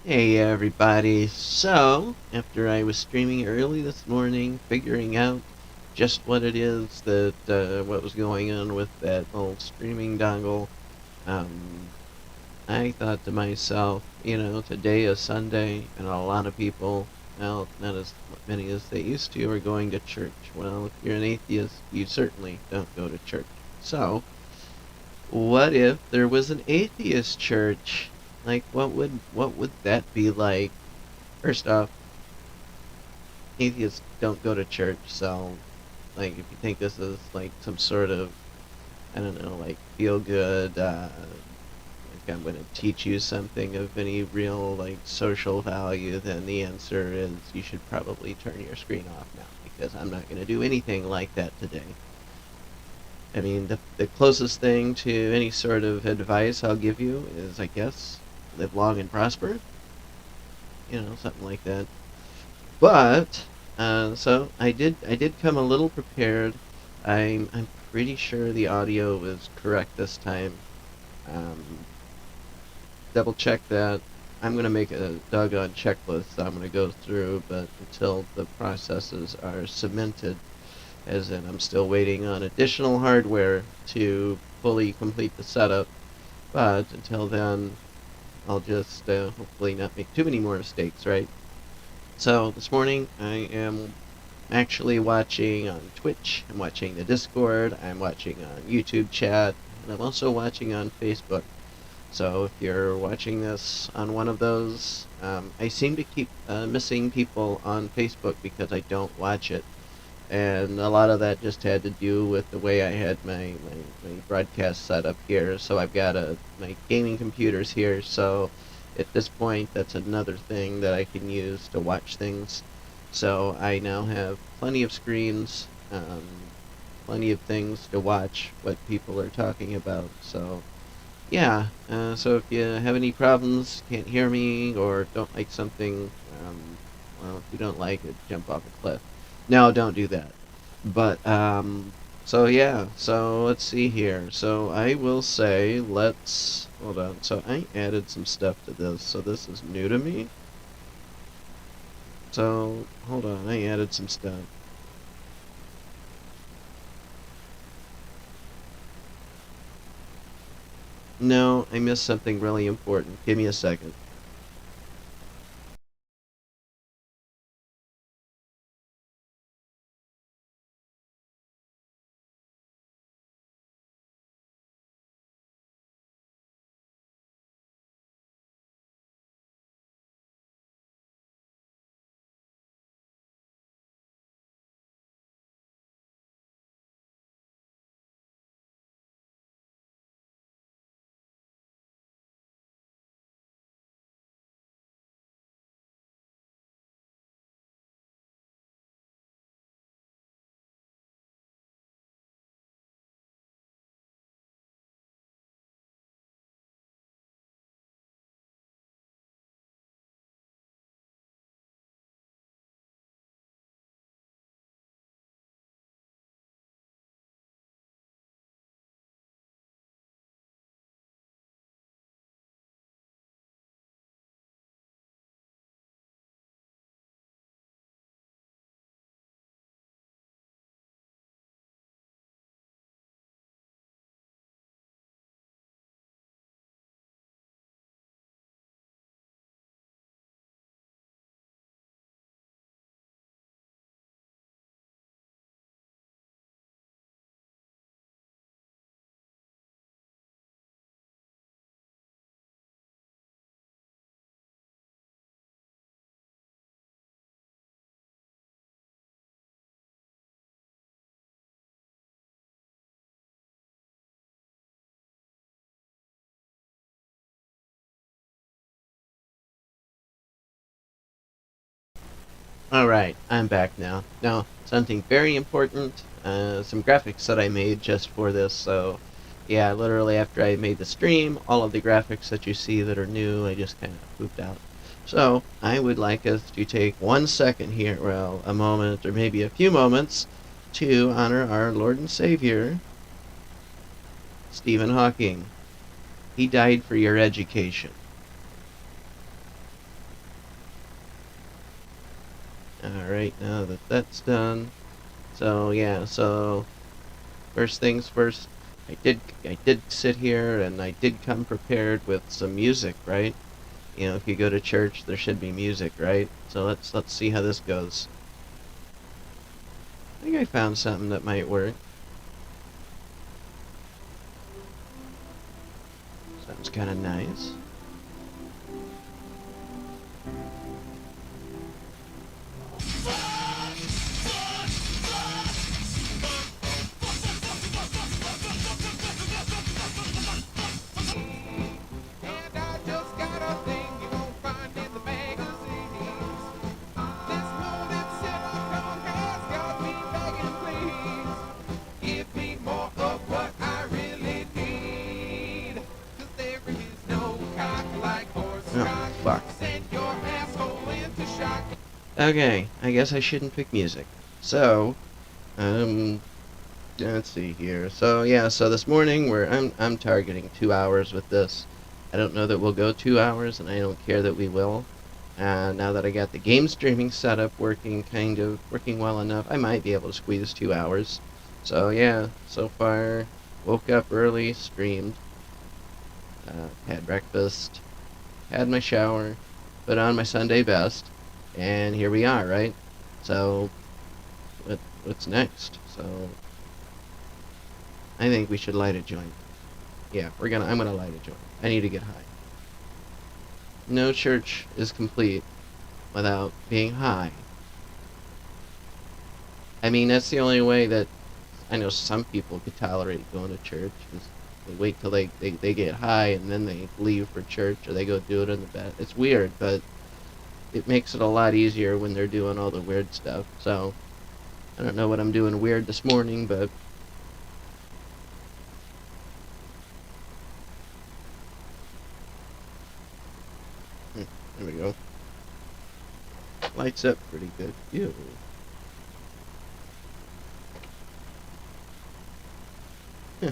Hey everybody. So, after I was streaming early this morning, figuring out just what it is that what was going on with that old streaming dongle, um, I thought to myself, today is Sunday, and a lot of people, well, not as many as they used to, are going to church. Well, if you're an atheist, you certainly don't go to church. So, what if there was an atheist church? Like, what would that be like? First off, atheists don't go to church, so like if you think this is like some sort of I don't know, like feel good, like I'm gonna teach you something of any real like social value, then the answer is you should probably turn your screen off now because I'm not gonna do anything like that today. I mean, the closest thing to any sort of advice I'll give you is, I guess, live long and prosper, something like that. But so I did come a little prepared. I'm pretty sure the audio was correct this time. Um, Double check that. I'm gonna make a doggone checklist that I'm gonna go through, but until the processes are cemented, as in I'm still waiting on additional hardware to fully complete the setup. But until then, I'll just hopefully not make too many more mistakes, right? So this morning I am actually watching on Twitch, I'm watching the Discord, I'm watching on YouTube chat, and I'm also watching on Facebook. So if you're watching this on one of those, I seem to keep missing people on Facebook because I don't watch it. And a lot of that just had to do with the way I had my broadcast set up here. So I've got my gaming computers here, so at this point that's another thing that I can use to watch things. So I now have plenty of screens, plenty of things to watch what people are talking about. So yeah, so if you have any problems, can't hear me, or don't like something, well, if you don't like it, jump off a cliff. No, don't do that. But, so yeah, so let's see here. So I will say, hold on. So I added some stuff to this, so this is new to me. So, hold on, I added some stuff. No, I missed something really important. Give me a second. Alright, I'm back now. Now, something very important, some graphics that I made just for this, so yeah, literally after I made the stream, all of the graphics that you see that are new, I just kind of pooped out. So, I would like us to take 1 second here, well, a moment, or maybe a few moments, to honor our Lord and Savior, Stephen Hawking. He died for your education. Alright, now that that's done. So, yeah, so first things first, I did sit here and I did come prepared with some music, right? You know, if you go to church, there should be music, right? So let's see how this goes. I think I found something that might work. Sounds kind of nice. Oh, fuck. Okay, I guess I shouldn't pick music. So, um, let's see here. So yeah, so this morning I'm targeting 2 hours with this. I don't know that we'll go 2 hours, and I don't care that we will. Now that I got the game streaming setup working, kind of working well enough, I might be able to squeeze 2 hours. So yeah, so far, woke up early, streamed, had breakfast, had my shower, put on my Sunday best, and here we are, right? So, what's next? So, I think we should light a joint. Yeah, I'm gonna light a joint. I need to get high. No church is complete without being high. I mean, that's the only way that I know some people could tolerate going to church. Is they wait till they get high and then they leave for church, or they go do it in the bed. It's weird, but it makes it a lot easier when they're doing all the weird stuff. So, I don't know what I'm doing weird this morning, but there we go. Lights up pretty good. Ew. Huh.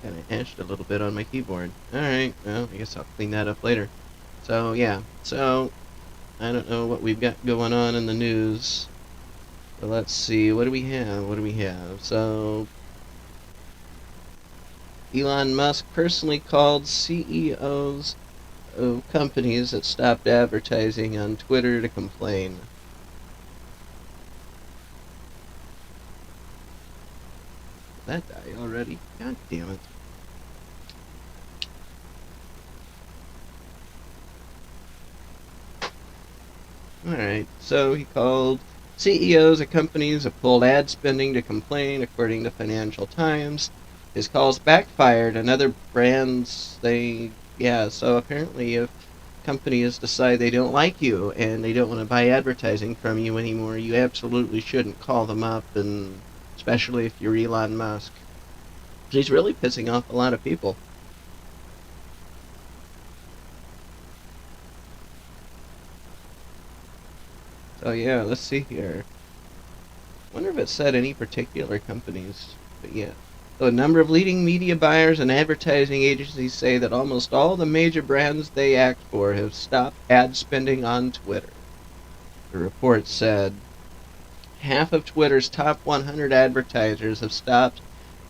Kind of ashed a little bit on my keyboard. Alright, well, I guess I'll clean that up later. So, yeah. So, I don't know what we've got going on in the news. But let's see. What do we have? So, Elon Musk personally called CEOs of companies that stopped advertising on Twitter to complain. Did that die already? God damn it. Alright, so he called CEOs of companies that pulled ad spending to complain, according to Financial Times. His calls backfired, and other brands, so apparently if companies decide they don't like you and they don't want to buy advertising from you anymore, you absolutely shouldn't call them up, and especially if you're Elon Musk. He's really pissing off a lot of people. So yeah, let's see here. Wonder if it said any particular companies, but yeah. So a number of leading media buyers and advertising agencies say that almost all the major brands they act for have stopped ad spending on Twitter. The report said half of Twitter's top 100 advertisers have stopped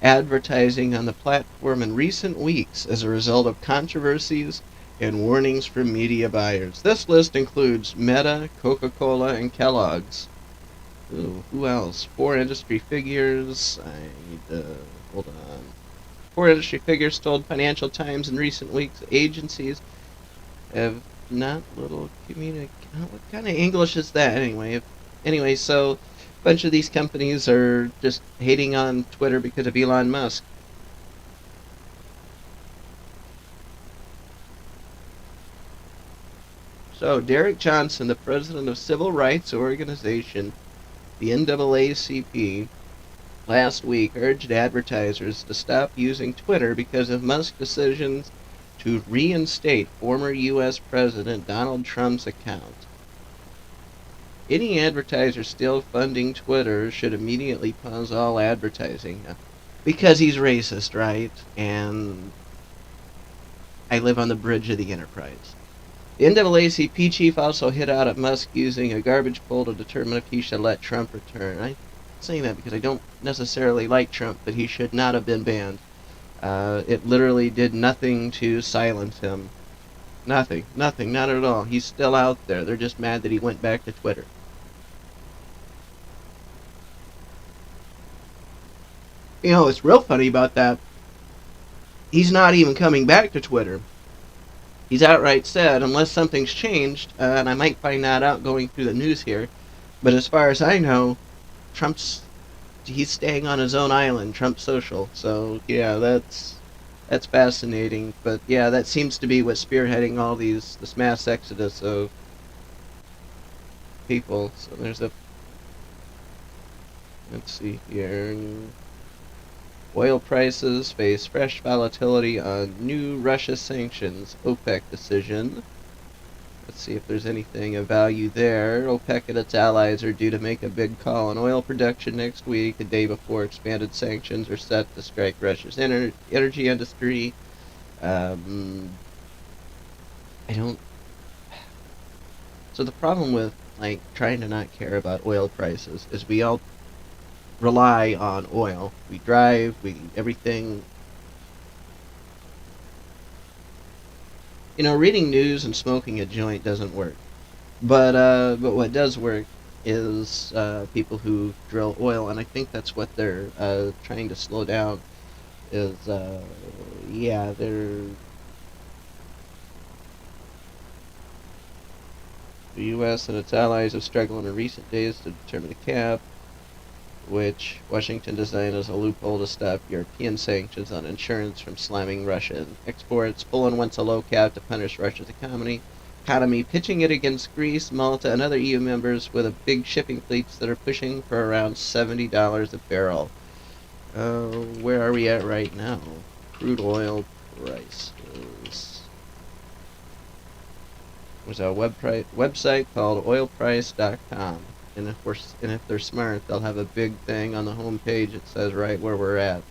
advertising on the platform in recent weeks as a result of controversies and warnings from media buyers. This list includes Meta, Coca-Cola, and Kellogg's. Ooh, who else? Four industry figures. Hold on. Four industry figures told Financial Times in recent weeks agencies have not little what kind of English is that anyway, so a bunch of these companies are just hating on Twitter because of Elon Musk. So Derek Johnson, the president of civil rights organization, the NAACP, last week urged advertisers to stop using Twitter because of Musk's decisions to reinstate former U.S. President Donald Trump's account. Any advertiser still funding Twitter should immediately pause all advertising. Because he's racist, right? And I live on the bridge of the Enterprise. The NAACP chief also hit out at Musk using a garbage poll to determine if he should let Trump return. I'm saying that because I don't necessarily like Trump, but he should not have been banned. It literally did nothing to silence him. Nothing, nothing, not at all. He's still out there. They're just mad that he went back to Twitter. You know, what's real funny about that, he's not even coming back to Twitter. He's outright said, unless something's changed, and I might find that out going through the news here, but as far as I know, he's staying on his own island, Trump Social. So yeah, that's fascinating. But yeah, that seems to be what's spearheading all this mass exodus of people. So let's see here. Oil prices face fresh volatility on new Russia sanctions. OPEC decision. Let's see if there's anything of value there. OPEC and its allies are due to make a big call on oil production next week, a day before expanded sanctions are set to strike Russia's energy industry. I don't. So the problem with like trying to not care about oil prices is we all rely on oil. We drive, everything. You know, reading news and smoking a joint doesn't work. But what does work is people who drill oil, and I think that's what they're trying to slow down. Is yeah, the U.S. and its allies have struggled in recent days to determine a cap, which Washington designed as a loophole to stop European sanctions on insurance from slamming Russian exports. Poland wants a low cap to punish Russia's economy, pitching it against Greece, Malta, and other EU members with a big shipping fleets that are pushing for around $70 a barrel. Where are we at right now? Crude oil prices. There's a website called oilprice.com. And if they're smart, they'll have a big thing on the home page that says right where we're at.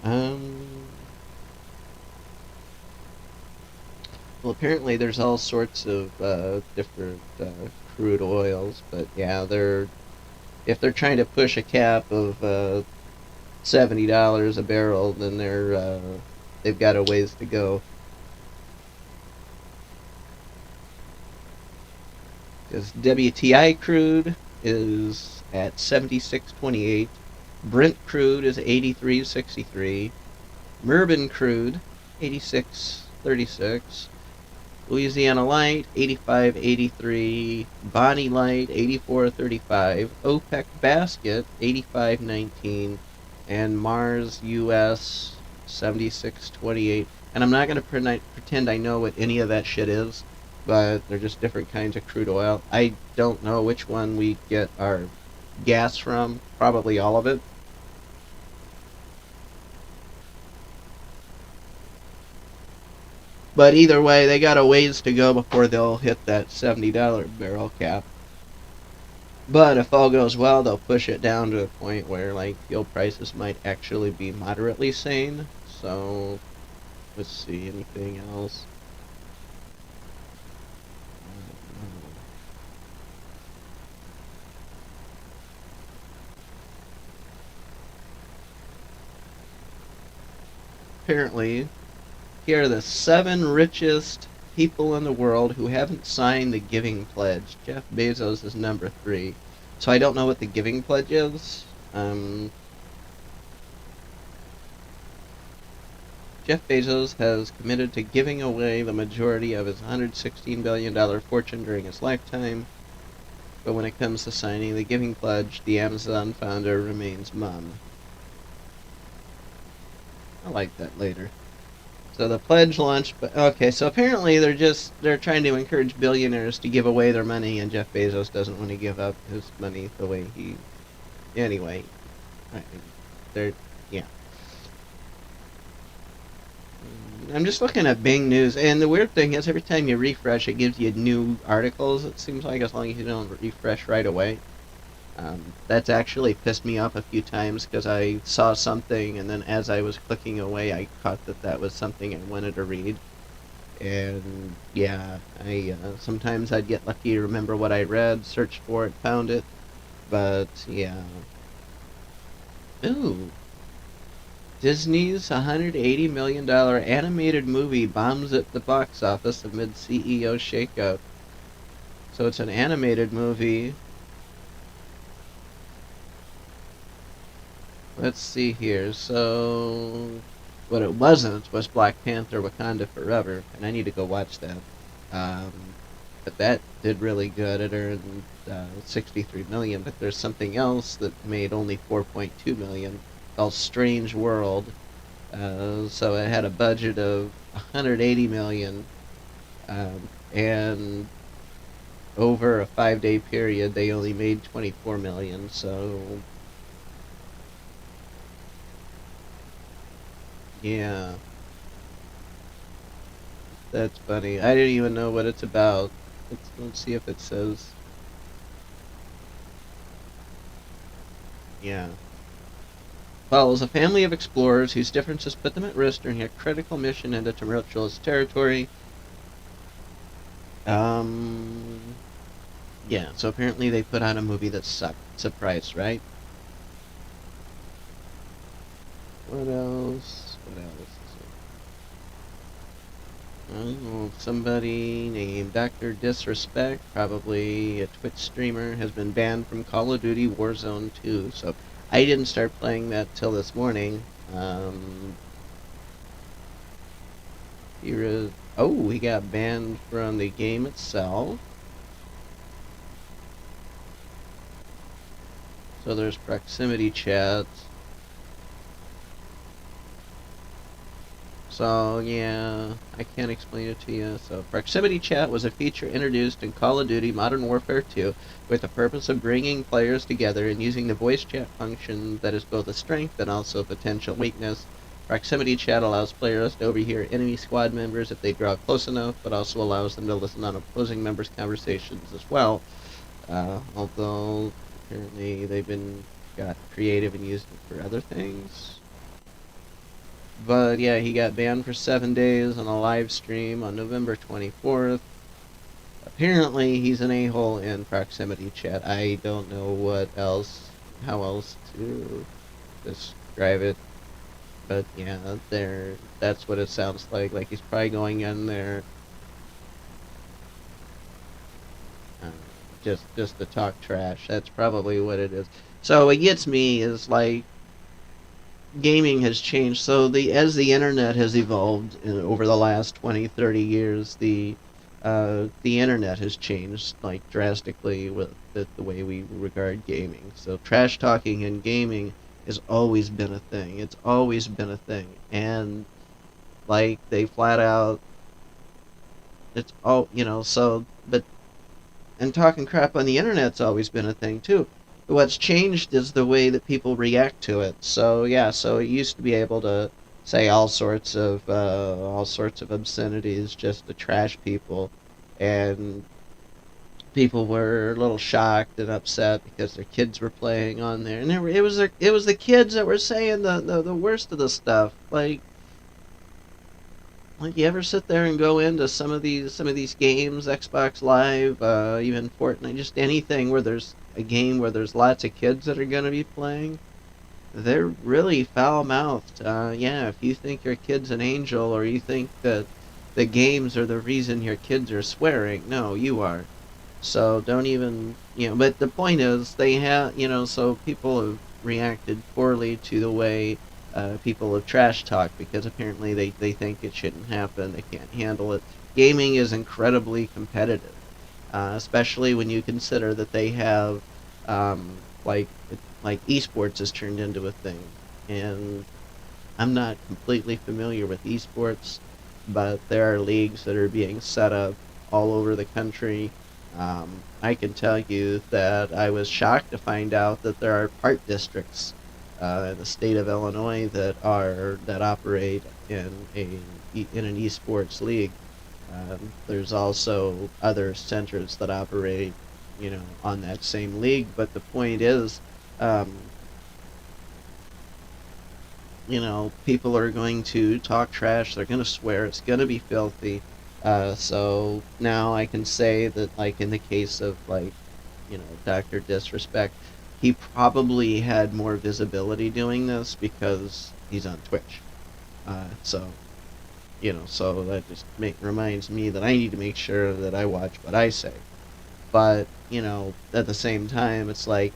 Well, apparently there's all sorts of different crude oils, but yeah, if they're trying to push a cap of $70 a barrel, then they've got a ways to go. Because WTI crude is at 76.28, Brent crude is 83.63, Murban crude 86.36, Louisiana Light 85.83, Bonnie Light 84.35, OPEC Basket 85.19, and Mars US 76.28. And I'm not going to pretend I know what any of that shit is, but they're just different kinds of crude oil. I don't know which one we get our gas from. Probably all of it. But either way, they got a ways to go before they'll hit that $70 barrel cap. But if all goes well, they'll push it down to a point where like fuel prices might actually be moderately sane. So let's see, anything else? Apparently, here are the 7 richest people in the world who haven't signed the Giving Pledge. Jeff Bezos is number 3. So I don't know what the Giving Pledge is. Jeff Bezos has committed to giving away the majority of his $116 billion fortune during his lifetime. But when it comes to signing the Giving Pledge, the Amazon founder remains mum. I'll like that later. So the pledge launched, but okay, so apparently they're trying to encourage billionaires to give away their money, and Jeff Bezos doesn't want to give up his money the way he. Anyway, they're yeah. I'm just looking at Bing News, and the weird thing is every time you refresh, it gives you new articles. It seems like as long as you don't refresh right away. That's actually pissed me off a few times because I saw something and then as I was clicking away I caught that was something I wanted to read. And yeah, I sometimes I'd get lucky to remember what I read, searched for it, found it. But yeah. Ooh, Disney's $180 million animated movie bombs at the box office amid CEO shakeout. So it's an animated movie. Let's see here. So what it wasn't was Black Panther: Wakanda Forever, and I need to go watch that. But that did really good. It earned 63 million. But there's something else that made only 4.2 million, called Strange World. So it had a budget of 180 million, and over a 5-day period, they only made 24 million. So yeah, that's funny. I didn't even know what it's about. Let's see if it says. Yeah. Follows a family of explorers whose differences put them at risk during a critical mission into tumultuous territory. Um, yeah, so apparently they put out a movie that sucked. Surprise, right? What else? What else? Oh, somebody named Dr. Disrespect, probably a Twitch streamer, has been banned from Call of Duty Warzone 2. So I didn't start playing that till this morning. Here is. Oh, he got banned from the game itself. So there's proximity chat. So yeah, I can't explain it to you. So proximity chat was a feature introduced in Call of Duty Modern Warfare 2 with the purpose of bringing players together and using the voice chat function that is both a strength and also a potential weakness. Proximity chat allows players to overhear enemy squad members if they draw close enough, but also allows them to listen on opposing members' conversations as well. Although apparently they've been got creative and used it for other things. But yeah, he got banned for 7 days on a live stream on November 24th. Apparently, he's an a-hole in proximity chat. I don't know how else to describe it. But yeah, that's what it sounds like. Like he's probably going in there uh, just to talk trash. That's probably what it is. So what gets me is like gaming has changed. So as the internet has evolved over the last 20, 30 years, the internet has changed like drastically with the way we regard gaming. So trash talking in gaming has always been a thing. It's always been a thing, and like they flat out, it's all So, but and talking crap on the internet's always been a thing too. What's changed is the way that people react to it. So yeah, so it used to be able to say all sorts of obscenities just to trash people, and people were a little shocked and upset because their kids were playing on there, and it was the kids that were saying the worst of the stuff. Like you ever sit there and go into some of these games, Xbox Live, even Fortnite, just anything where there's a game where there's lots of kids that are gonna be playing? They're really foul mouthed. Yeah, if you think your kid's an angel or you think that the games are the reason your kids are swearing, no, you are. So don't even, but the point is, so people have reacted poorly to the way people have trash talk because apparently they think it shouldn't happen, they can't handle it. Gaming is incredibly competitive, especially when you consider that they have, like esports has turned into a thing. And I'm not completely familiar with esports, but there are leagues that are being set up all over the country. I can tell you that I was shocked to find out that there are park districts in the state of Illinois that operate in an esports league. There's also other centers that operate, on that same league. But the point is, um, people are going to talk trash. They're going to swear. It's going to be filthy. So now I can say that, like, in the case of, like, Dr. Disrespect, he probably had more visibility doing this because he's on Twitch. So, so that just reminds me that I need to make sure that I watch what I say. But, at the same time, it's like,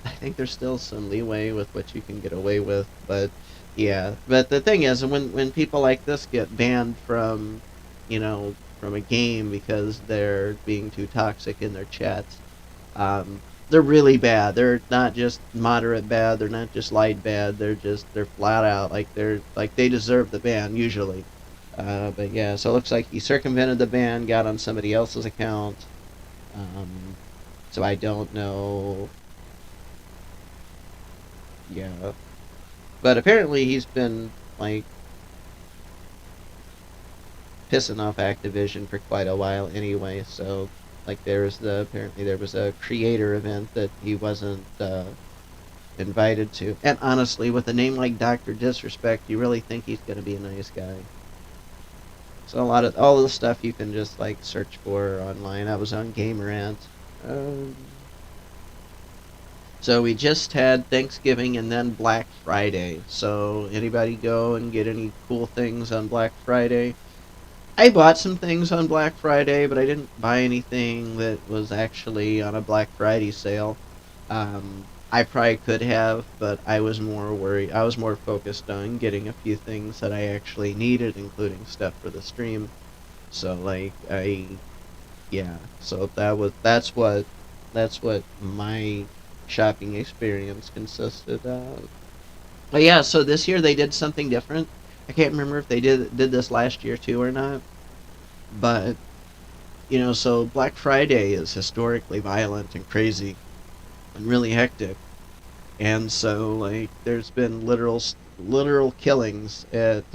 I think there's still some leeway with what you can get away with, but yeah. But the thing is, when people like this get banned from a game because they're being too toxic in their chats, they're really bad. They're not just moderate bad. They're not just light bad. They're flat out like they deserve the ban usually. But yeah, so it looks like he circumvented the ban, got on somebody else's account. Um, so I don't know. Yeah, but apparently he's been like pissing off Activision for quite a while anyway. So like apparently there was a creator event that he wasn't invited to. And honestly, with a name like Doctor Disrespect, you really think he's gonna be a nice guy? So a lot of all the stuff you can just like search for online. I was on Gamerant. Um, so we just had Thanksgiving and then Black Friday. So anybody go and get any cool things on Black Friday? I bought some things on Black Friday, but I didn't buy anything that was actually on a Black Friday sale. I probably could have, but I was more worried. I was more focused on getting a few things that I actually needed, including stuff for the stream. So like yeah. So that's what my shopping experience consisted of. But yeah, so this year they did something different. I can't remember if they did this last year too or not, but so Black Friday is historically violent and crazy and really hectic. And so like there's been literal killings at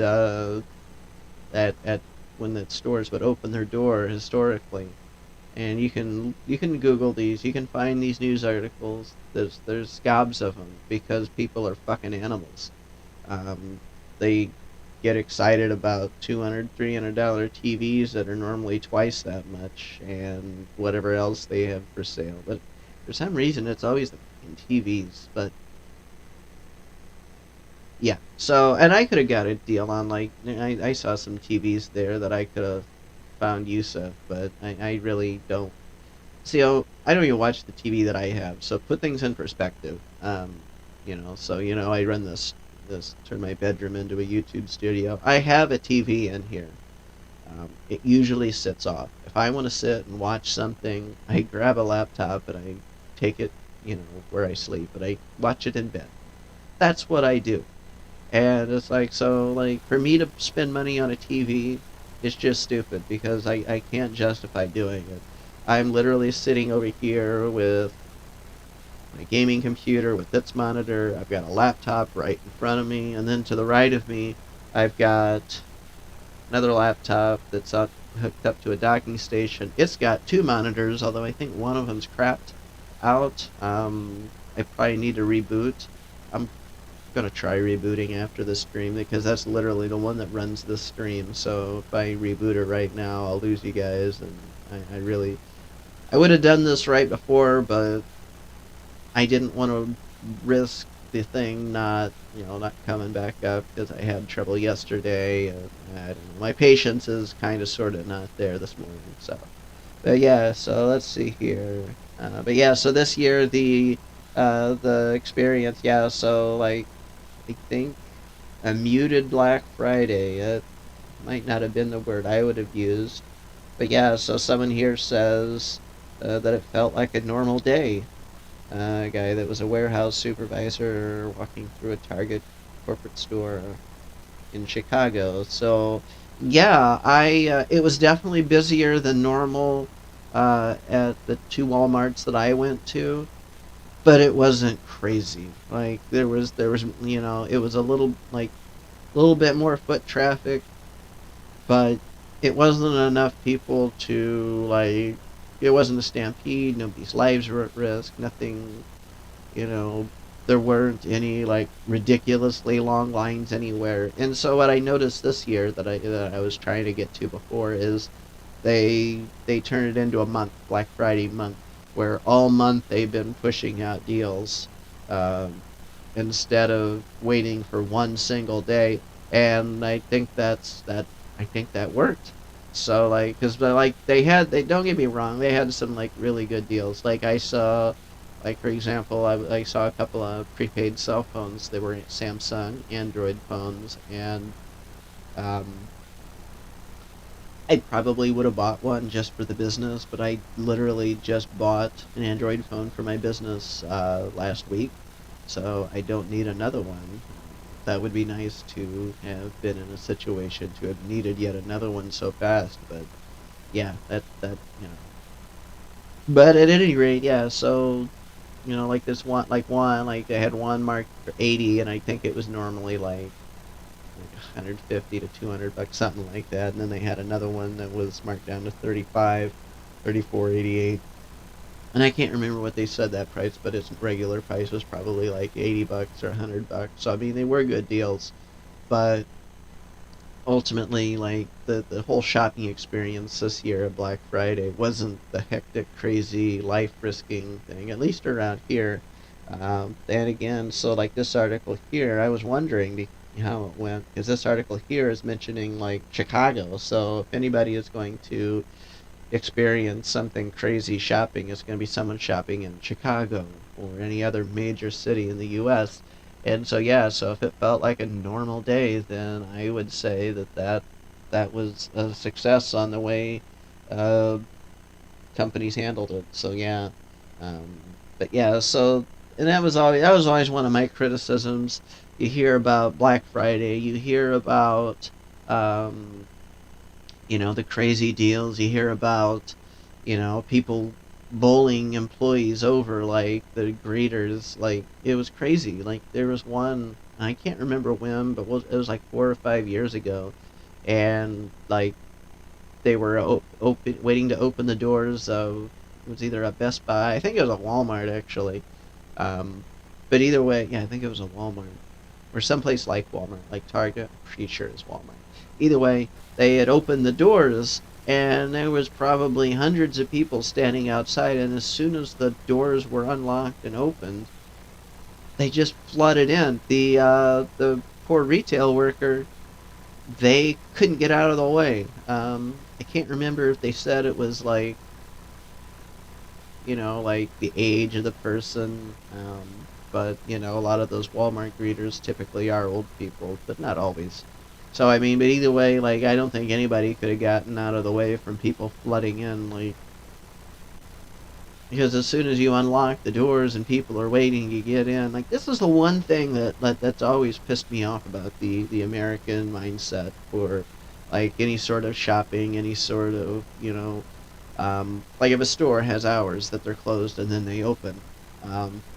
when the stores would open their door historically. And you can Google these. You can find these news articles. There's gobs of them because people are fucking animals. Um, they get excited about $200, $300 TVs that are normally twice that much, and whatever else they have for sale. But for some reason, it's always the fucking TVs. But yeah, so and I could have got a deal on like I saw some TVs there that I could have found use of, but I really don't. See, I don't even watch the TV that I have, so put things in perspective. So I run this turn my bedroom into a YouTube studio. I have a TV in here. It usually sits off. If I want to sit and watch something, I grab a laptop and I take it, where I sleep, but I watch it in bed. That's what I do. And it's like, so, like, for me to spend money on a TV, it's just stupid because I can't justify doing it. I'm literally sitting over here with my gaming computer with its monitor. I've got a laptop right in front of me, and then to the right of me, I've got another laptop that's hooked up to a docking station. It's got two monitors, although I think one of them's crapped out. I probably need to reboot. I'm gonna try rebooting after the stream because that's literally the one that runs the stream. So if I reboot it right now, I'll lose you guys, and I would have done this right before, but I didn't want to risk the thing not coming back up because I had trouble yesterday. And I don't know. My patience is kind of sort of not there this morning. So, but yeah. So let's see here. But yeah. So this year the experience. Yeah. So like I think a muted Black Friday. It might not have been the word I would have used. But yeah. So someone here says that it felt like a normal day. A guy that was a warehouse supervisor walking through a Target corporate store in Chicago. So, yeah, it was definitely busier than normal at the two WalMarts that I went to, but it wasn't crazy. Like there was it was a little bit more foot traffic, but it wasn't enough people to like. It wasn't a stampede. Nobody's lives were at risk. Nothing you know, there weren't any like ridiculously long lines anywhere. And so what I noticed this year that I was trying to get to before is they turn it into a month, Black Friday month, where all month they've been pushing out deals, um, instead of waiting for one single day. And I think that worked. So like, cause like they don't get me wrong, they had some like really good deals. Like I saw, like for example, I saw a couple of prepaid cell phones. They were Samsung Android phones, and um, I probably would have bought one just for the business, but I literally just bought an Android phone for my business last week, so I don't need another one. That would be nice to have been in a situation to have needed yet another one so fast, but yeah, that you know. But at any rate, yeah. So like this one, like I had one marked for 80, and I think it was normally like 150 to 200 bucks, something like that. And then they had another one that was marked down to 35, 34.88. And I can't remember what they said that price, but its regular price was probably like 80 bucks or 100 bucks. So I mean, they were good deals, but ultimately, like the whole shopping experience this year at Black Friday wasn't the hectic, crazy, life risking thing, at least around here. And again, so like this article here, I was wondering how it went, because this article here is mentioning like Chicago. So if anybody is going to experience something crazy shopping, it's going to be someone shopping in Chicago or any other major city in the U.S. And so yeah, so if it felt like a normal day, then I would say that was a success on the way uh, companies handled it. So yeah, but yeah, so and that was always one of my criticisms. You hear about Black Friday, you hear about um, the crazy deals. You hear about, people bowling employees over, like the greeters. Like it was crazy. Like there was one, I can't remember when, but it was like 4 or 5 years ago, and like they were waiting to open the doors of, it was either a Best Buy, I think it was a Walmart actually, um, but either way, yeah, I think it was a Walmart or someplace like Walmart, like Target. I'm pretty sure it's Walmart. Either way, they had opened the doors, and there was probably hundreds of people standing outside. And as soon as the doors were unlocked and opened, they just flooded in. The poor retail worker, they couldn't get out of the way. I can't remember if they said it was like, like the age of the person. But, a lot of those Walmart greeters typically are old people, but not always. So, I mean, but either way, like, I don't think anybody could have gotten out of the way from people flooding in, like, because as soon as you unlock the doors and people are waiting to get in, like, this is the one thing that's always pissed me off about the American mindset for, like, any sort of shopping, any sort of, like if a store has hours that they're closed and then they open,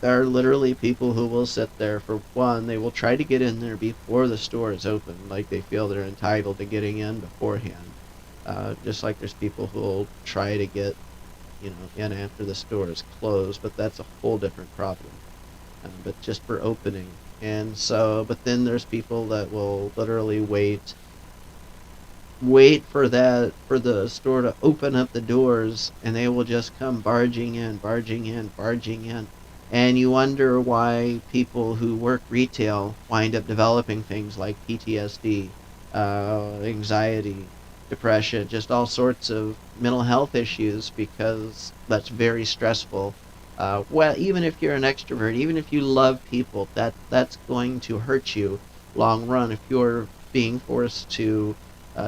there are literally people who will sit there. For one, they will try to get in there before the store is open, like they feel they're entitled to getting in beforehand. Just like there's people who will try to get, in after the store is closed, but that's a whole different problem. But just for opening. And so, but then there's people that will literally wait for the store to open up the doors, and they will just come barging in, barging in, barging in. And you wonder why people who work retail wind up developing things like PTSD, anxiety, depression, just all sorts of mental health issues, because that's very stressful. Well, even if you're an extrovert, even if you love people, that's going to hurt you long run if you're being forced to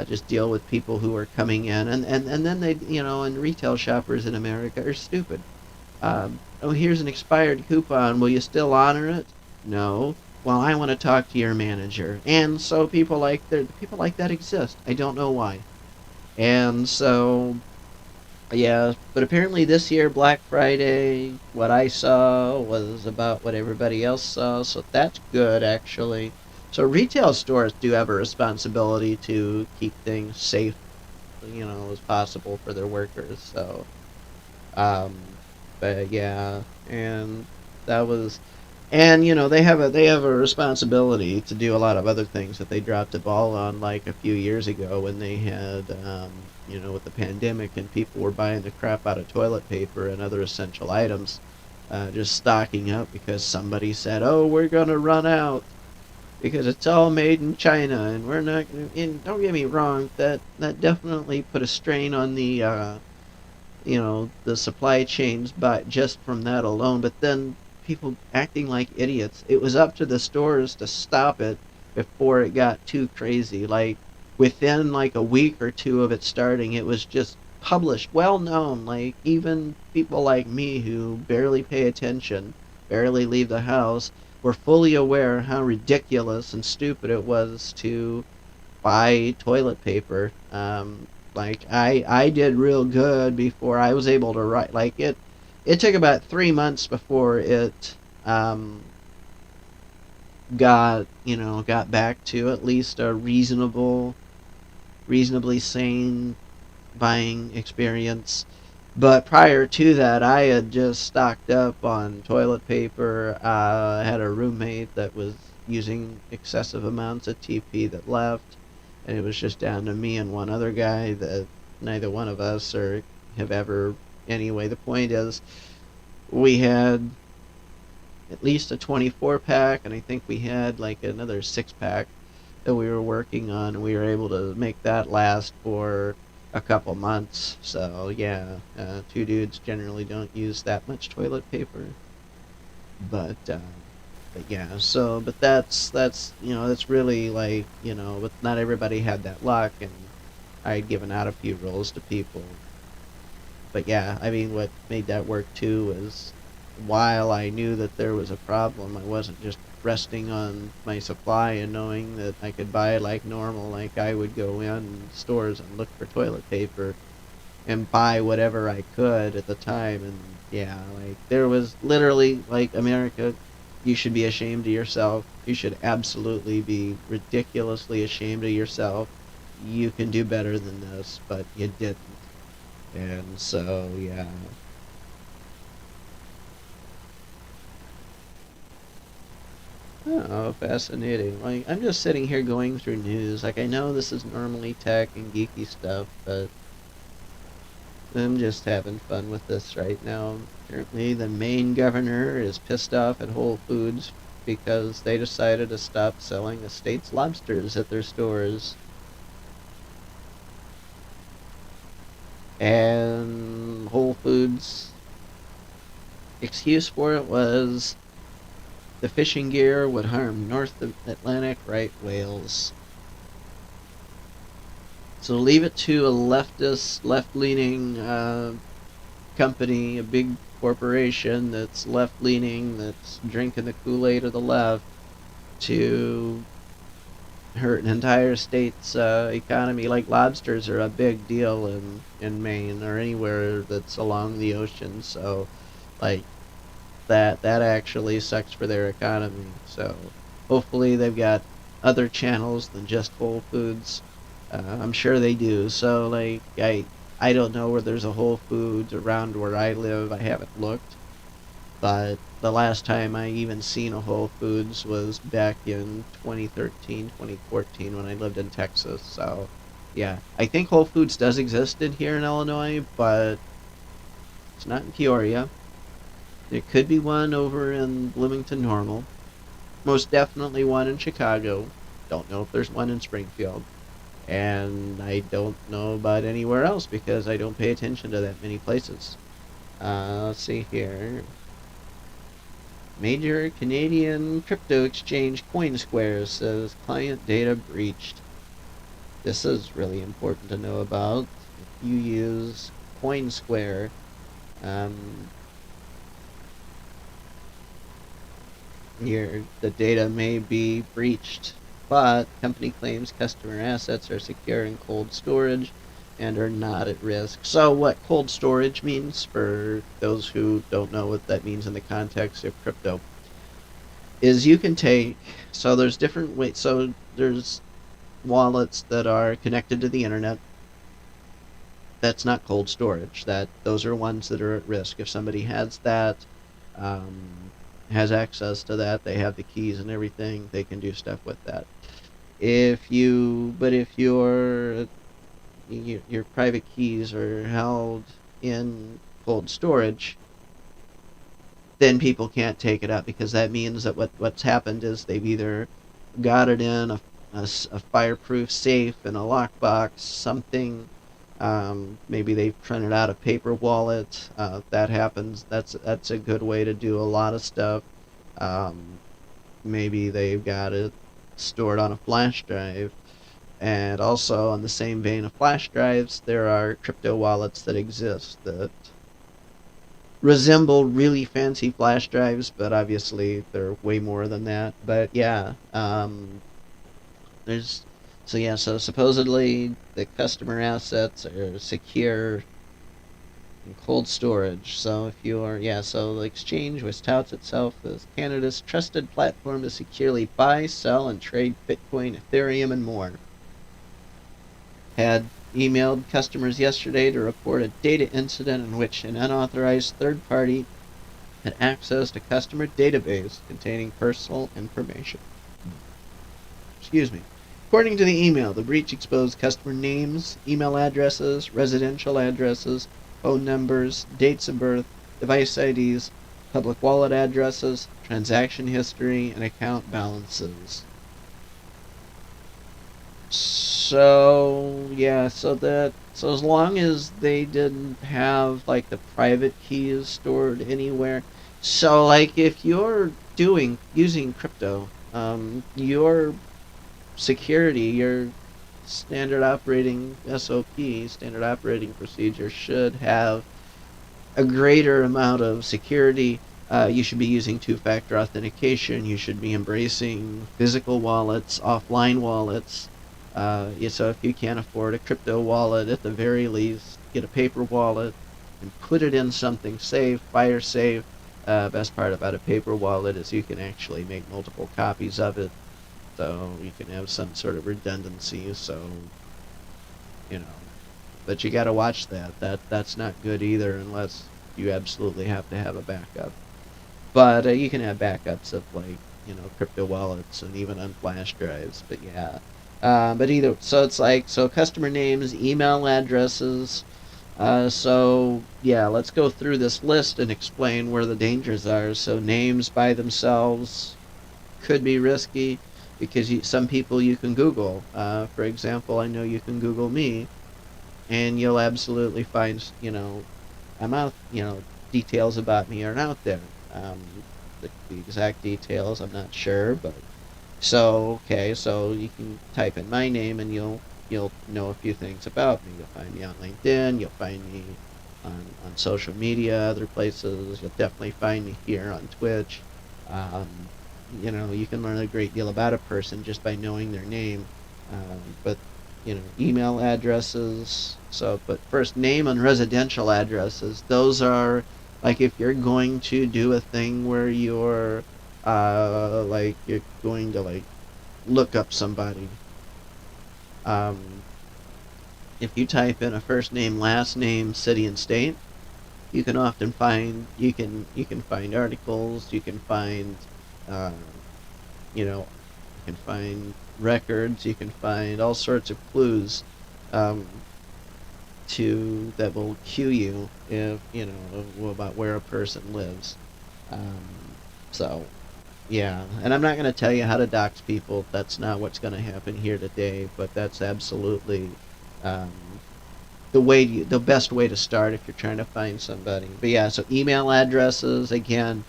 just deal with people who are coming in, and then they, and retail shoppers in America are stupid. Oh, here's an expired coupon. Will you still honor it? No. Well, I want to talk to your manager. And so people like that exist. I don't know why. And so yeah, but apparently this year Black Friday, what I saw was about what everybody else saw, so that's good actually. So retail stores do have a responsibility to keep things safe, as possible for their workers. So, but yeah, and that was, And they have a responsibility to do a lot of other things that they dropped the ball on, like a few years ago when they had with the pandemic and people were buying the crap out of toilet paper and other essential items, just stocking up because somebody said, "Oh, we're gonna run out because it's all made in China and we're not gonna." And don't get me wrong, that definitely put a strain on the supply chains, but just from that alone. But then people acting like idiots. It was up to the stores to stop it before it got too crazy. Like within like a week or two of it starting, it was just published, well known. Like even people like me who barely pay attention, barely leave the house, were fully aware how ridiculous and stupid it was to buy toilet paper. Like I did real good before I was able to write. Like it took about 3 months before it got back to at least a reasonably sane buying experience. But prior to that, I had just stocked up on toilet paper. I had a roommate that was using excessive amounts of TP that left, and it was just down to me and one other guy that neither one of us or have ever. Anyway, the point is, we had at least a 24 pack, and I think we had like another 6 pack that we were working on, and we were able to make that last for a couple months. So yeah, two dudes generally don't use that much toilet paper, but yeah. So but that's really like but not everybody had that luck, and I had given out a few rolls to people. But yeah, I mean, what made that work too was while I knew that there was a problem, I wasn't just resting on my supply and knowing that I could buy it like normal. Like I would go in stores and look for toilet paper and buy whatever I could at the time. And yeah, like there was literally like, America, you should be ashamed of yourself. You should absolutely be ridiculously ashamed of yourself. You can do better than this, but you didn't. And so, yeah. Oh, fascinating. Like, I'm just sitting here going through news. Like, I know this is normally tech and geeky stuff, but I'm just having fun with this right now. Apparently, the Maine governor is pissed off at Whole Foods because they decided to stop selling the state's lobsters at their stores. And Whole Foods' excuse for it was the fishing gear would harm North Atlantic right whales. So leave it to a leftist, left-leaning company, a big corporation that's left-leaning, that's drinking the Kool-Aid of the left, to hurt an entire state's economy. Like lobsters are a big deal in Maine or anywhere that's along the ocean. So, like that actually sucks for their economy. So hopefully they've got other channels than just Whole Foods. I'm sure they do. So like I don't know where there's a Whole Foods around where I live. I haven't looked, but the last time I even seen a Whole Foods was back in 2013, 2014 when I lived in Texas. So yeah, I think Whole Foods does exist in here in Illinois, but it's not in Peoria. There could be one over in Bloomington Normal. Most definitely one in Chicago. Don't know if there's one in Springfield. And I don't know about anywhere else because I don't pay attention to that many places. Let's see here. Major Canadian crypto exchange CoinSquare says client data breached. This is really important to know about. If you use CoinSquare, um, the data may be breached, but company claims customer assets are secure in cold storage and are not at risk. So what cold storage means, for those who don't know what that means in the context of crypto, is you can take, so there's different ways, so there's wallets that are connected to the internet. That's not cold storage. Those are ones that are at risk. If somebody has that, um, has access to that. They have the keys and everything. They can do stuff with that. If your private keys are held in cold storage, then people can't take it out, because that means that what's happened is they've either got it in a fireproof safe in a lockbox, something. Maybe they've printed out a paper wallet. That happens. That's a good way to do a lot of stuff. Um, Maybe they've got it stored on a flash drive. And also, on the same vein of flash drives, there are crypto wallets that exist that resemble really fancy flash drives, but obviously they're way more than that. But yeah, there's so supposedly the customer assets are secure in cold storage. So if you're so the exchange, which touts itself as Canada's trusted platform to securely buy, sell, and trade Bitcoin, Ethereum, and more, had emailed customers yesterday to report a data incident in which an unauthorized third party had access to customer database containing personal information. Excuse me. According to the email, the breach exposed customer names, email addresses, residential addresses, phone numbers, dates of birth, device IDs, public wallet addresses, transaction history, and account balances. So as long as they didn't have like the private keys stored anywhere, so like if you're doing using crypto, your security, your standard operating SOP, standard operating procedure should have a greater amount of security. You should be using two-factor authentication. You should be embracing physical wallets, offline wallets. So if you can't afford a crypto wallet, at the very least, get a paper wallet and put it in something safe, fire safe. Best part about a paper wallet is you can actually make multiple copies of it, so you can have some sort of redundancy. So, you know, but you got to watch that. That's not good either, unless you absolutely have to have a backup. But you can have backups of crypto wallets and even on flash drives. But yeah, but either so it's like so customer names, email addresses. So yeah, let's go through this list and explain where the dangers are. So names by themselves could be risky because some people you can Google. For example, I know you can Google me, and you'll absolutely find I'm out details about me aren't out there. The exact details I'm not sure, but so you can type in my name and you'll know a few things about me. You'll find me on LinkedIn, you'll find me on social media, other places. You'll definitely find me here on Twitch. um, you can learn a great deal about a person just by knowing their name. But email addresses. So, but first, name and residential addresses. Those are like if you're going to do a thing where you're going to look up somebody. Um, if you type in a first name, last name, city, and state, you can often find you can find articles. You can find uh, you know you can find records. You can find all sorts of clues. Um, to that will cue you if about where a person lives. Um, so yeah, and I'm not going to tell you how to dox people. That's not what's going to happen here today. But that's absolutely um, the best way to start if you're trying to find somebody. But yeah, so email addresses again.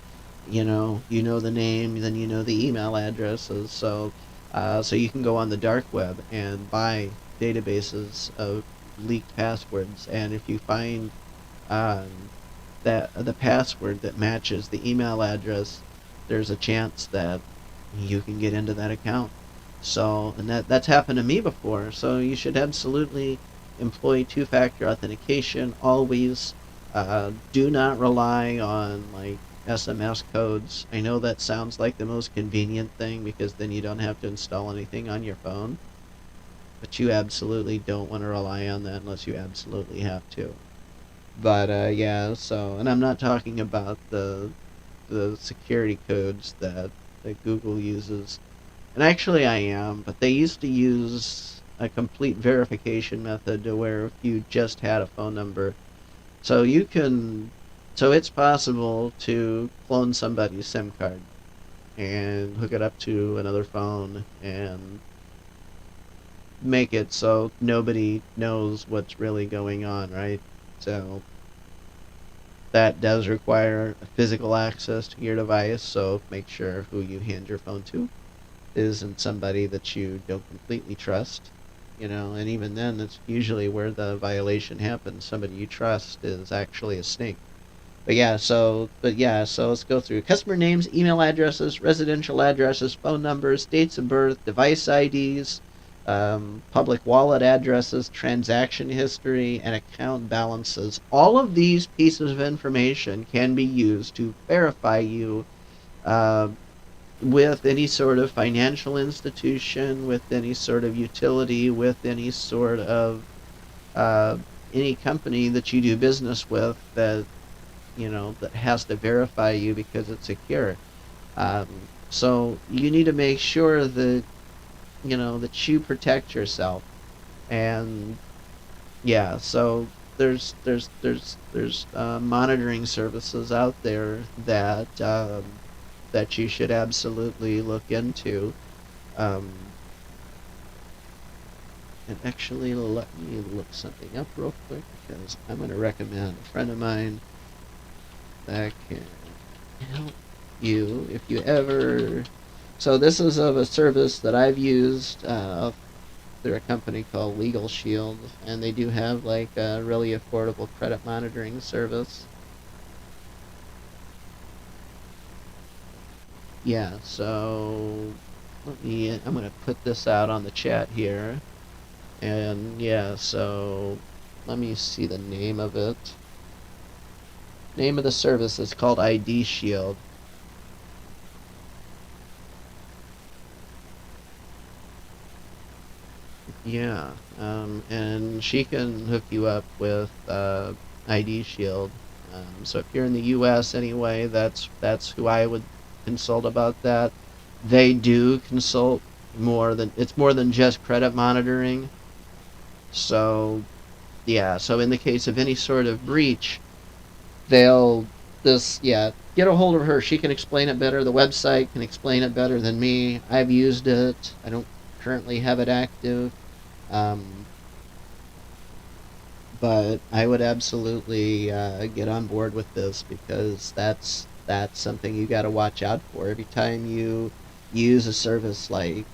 You know the name, then you know the email addresses. So you can go on the dark web and buy databases of leaked passwords, and if you find um, that the password that matches the email address, there's a chance that you can get into that account. So, and that's happened to me before. So you should absolutely employ two-factor authentication always. Do not rely on SMS codes. I know that sounds like the most convenient thing because then you don't have to install anything on your phone, but you absolutely don't want to rely on that unless you absolutely have to. But yeah, so, and I'm not talking about the security codes that Google uses. And actually I am, but they used to use a complete verification method to where if you just had a phone number, so you can, so it's possible to clone somebody's SIM card and hook it up to another phone and make it so nobody knows what's really going on, right? So that does require physical access to your device, so make sure who you hand your phone to isn't somebody that you don't completely trust, and even then, that's usually where the violation happens. Somebody you trust is actually a snake. But yeah, so let's go through customer names, email addresses, residential addresses, phone numbers, dates of birth, device IDs, public wallet addresses, transaction history, and account balances. All of these pieces of information can be used to verify you uh, with any sort of financial institution, with any sort of utility, with any sort of uh, any company that you do business with that has to verify you because it's secure. So you need to make sure that that you protect yourself. And yeah, so there's monitoring services out there that you should absolutely look into. Um, and actually, let me look something up real quick because I'm going to recommend a friend of mine that can help you if you ever. So this is of a service that I've used through a company called Legal Shield, and they do have like a really affordable credit monitoring service. Yeah, so I'm gonna put this out on the chat here, and yeah, so let me see the name of it. Name of the service is called ID Shield. Yeah, and she can hook you up with ID Shield. So if you're in the U.S. anyway, that's who I would consult about that. They do consult it's more than just credit monitoring. So yeah, so in the case of any sort of breach, they'll this yeah get a hold of her. She can explain it better. The website can explain it better than me. I've used it. I don't currently have it active. Um, but I would absolutely get on board with this because that's something you got to watch out for every time you use a service like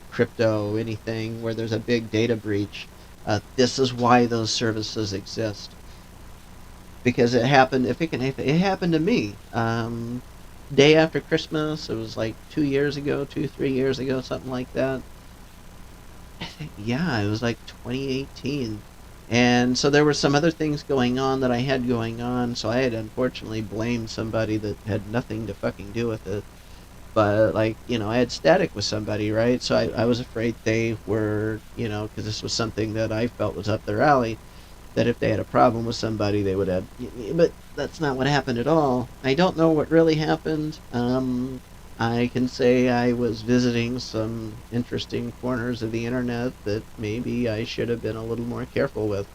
crypto, anything where there's a big data breach. This is why those services exist because it happened. If it can, it happened to me. Day after Christmas, it was like 2 years ago, 3 years ago, something like that. I think, yeah, it was like 2018. And so there were some other things going on that I had going on, so I had unfortunately blamed somebody that had nothing to fucking do with it. But, like, I had static with somebody, right? So I was afraid they were, because this was something that I felt was up their alley, that if they had a problem with somebody, they would have. But that's not what happened at all. I don't know what really happened. I can say I was visiting some interesting corners of the internet that maybe I should have been a little more careful with.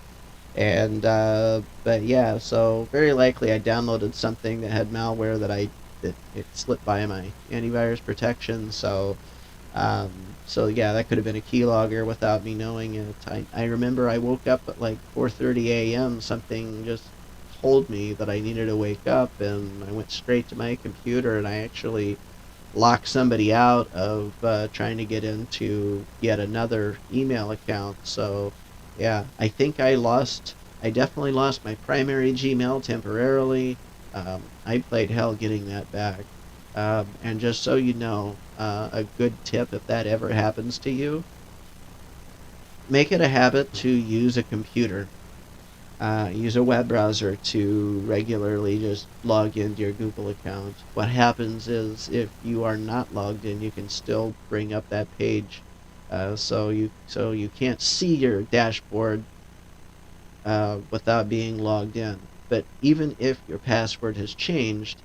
And but yeah, so very likely I downloaded something that had malware that it slipped by my antivirus protection. Um, so yeah, that could have been a keylogger without me knowing it. I remember I woke up at like 4:30 a.m. Something just told me that I needed to wake up, and I went straight to my computer and I actually locked somebody out of trying to get into yet another email account. So yeah, I definitely lost my primary Gmail temporarily. I played hell getting that back. And just so you know, a good tip if that ever happens to you, make it a habit to use a computer. Use a web browser to regularly just log into your Google account. What happens is if you are not logged in, you can still bring up that page. So you can't see your dashboard without being logged in. but even if your password has changed,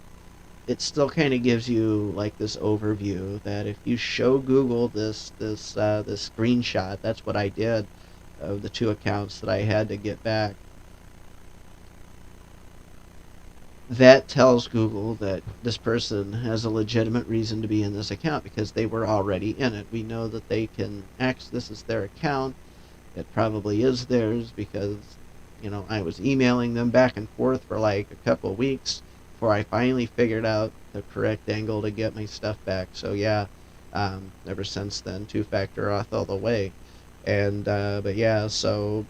it still kind of gives you like this overview that if you show Google this screenshot, that's what I did of the two accounts that I had to get back. That tells Google that this person has a legitimate reason to be in this account because they were already in it. We know that they can access this is their account. It probably is theirs because, I was emailing them back and forth for like a couple of weeks before I finally figured out the correct angle to get my stuff back. So yeah, ever since then, two-factor auth all the way. And but yeah, so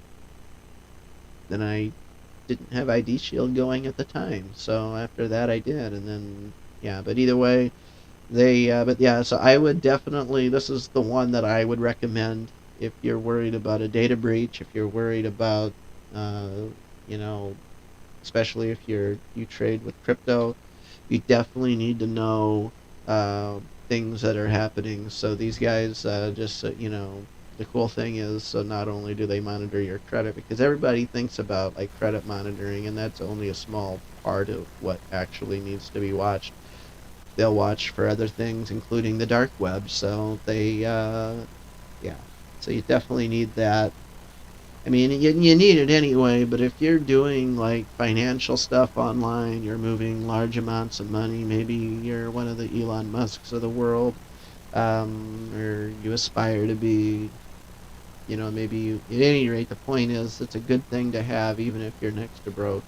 then I didn't have ID Shield going at the time. So after that, I did, and then yeah. But either way, but yeah. So I would definitely. This is the one that I would recommend if you're worried about a data breach. If you're worried about, uh, you know, especially if you trade with crypto, you definitely need to know uh, things that are happening. So these guys, the cool thing is, so not only do they monitor your credit, because everybody thinks about like credit monitoring, and that's only a small part of what actually needs to be watched. They'll watch for other things, including the dark web. So yeah. So you definitely need that. I mean, you need it anyway, but if you're doing like financial stuff online, you're moving large amounts of money, maybe you're one of the Elon Musks of the world, or you aspire to be, maybe at any rate, the point is it's a good thing to have even if you're next to broke.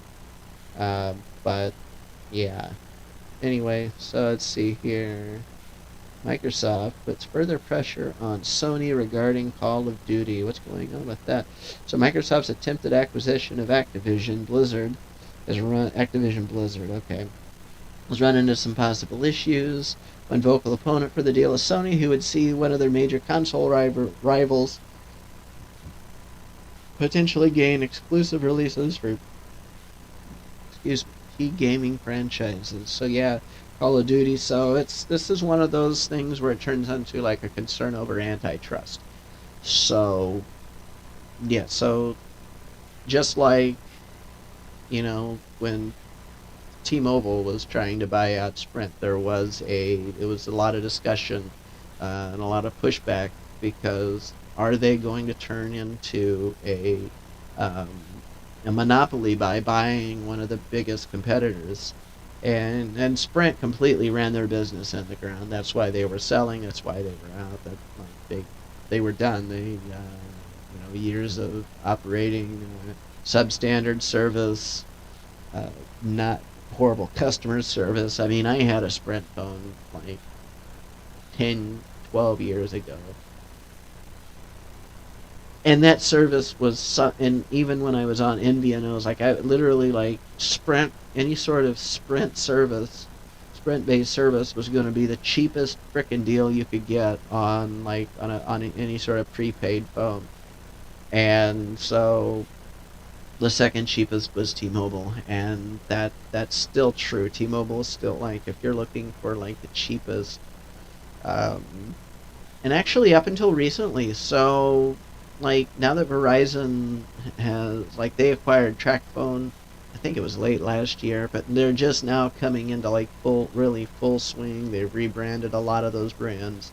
But yeah. Anyway, so let's see here. Microsoft puts further pressure on Sony regarding Call of Duty. What's going on with that? So Microsoft's attempted acquisition of Activision Blizzard okay, has run into some possible issues. One vocal opponent for the deal is Sony, who would see one of their major console rivals potentially gain exclusive releases for, key gaming franchises. So yeah, Call of Duty. So this is one of those things where it turns into like a concern over antitrust. So yeah, so just like when T-Mobile was trying to buy out Sprint, it was a lot of discussion and a lot of pushback because are they going to turn into um, a monopoly by buying one of the biggest competitors? And Sprint completely ran their business in the ground. That's why they were selling. That's why they were out. That they were done. Years of operating substandard service, not horrible customer service. I mean, I had a Sprint phone like 10, 12 years ago. And that service was, and even when I was on MVNOs, like I literally like Sprint, any sort of Sprint-based service was going to be the cheapest frickin' deal you could get on any sort of prepaid phone. And so the second cheapest was T-Mobile, and that's still true. T-Mobile is still like if you're looking for like the cheapest, um, and actually up until recently. So like now that Verizon has they acquired TracFone, I think it was late last year, but they're just now coming into like really full swing. They've rebranded a lot of those brands.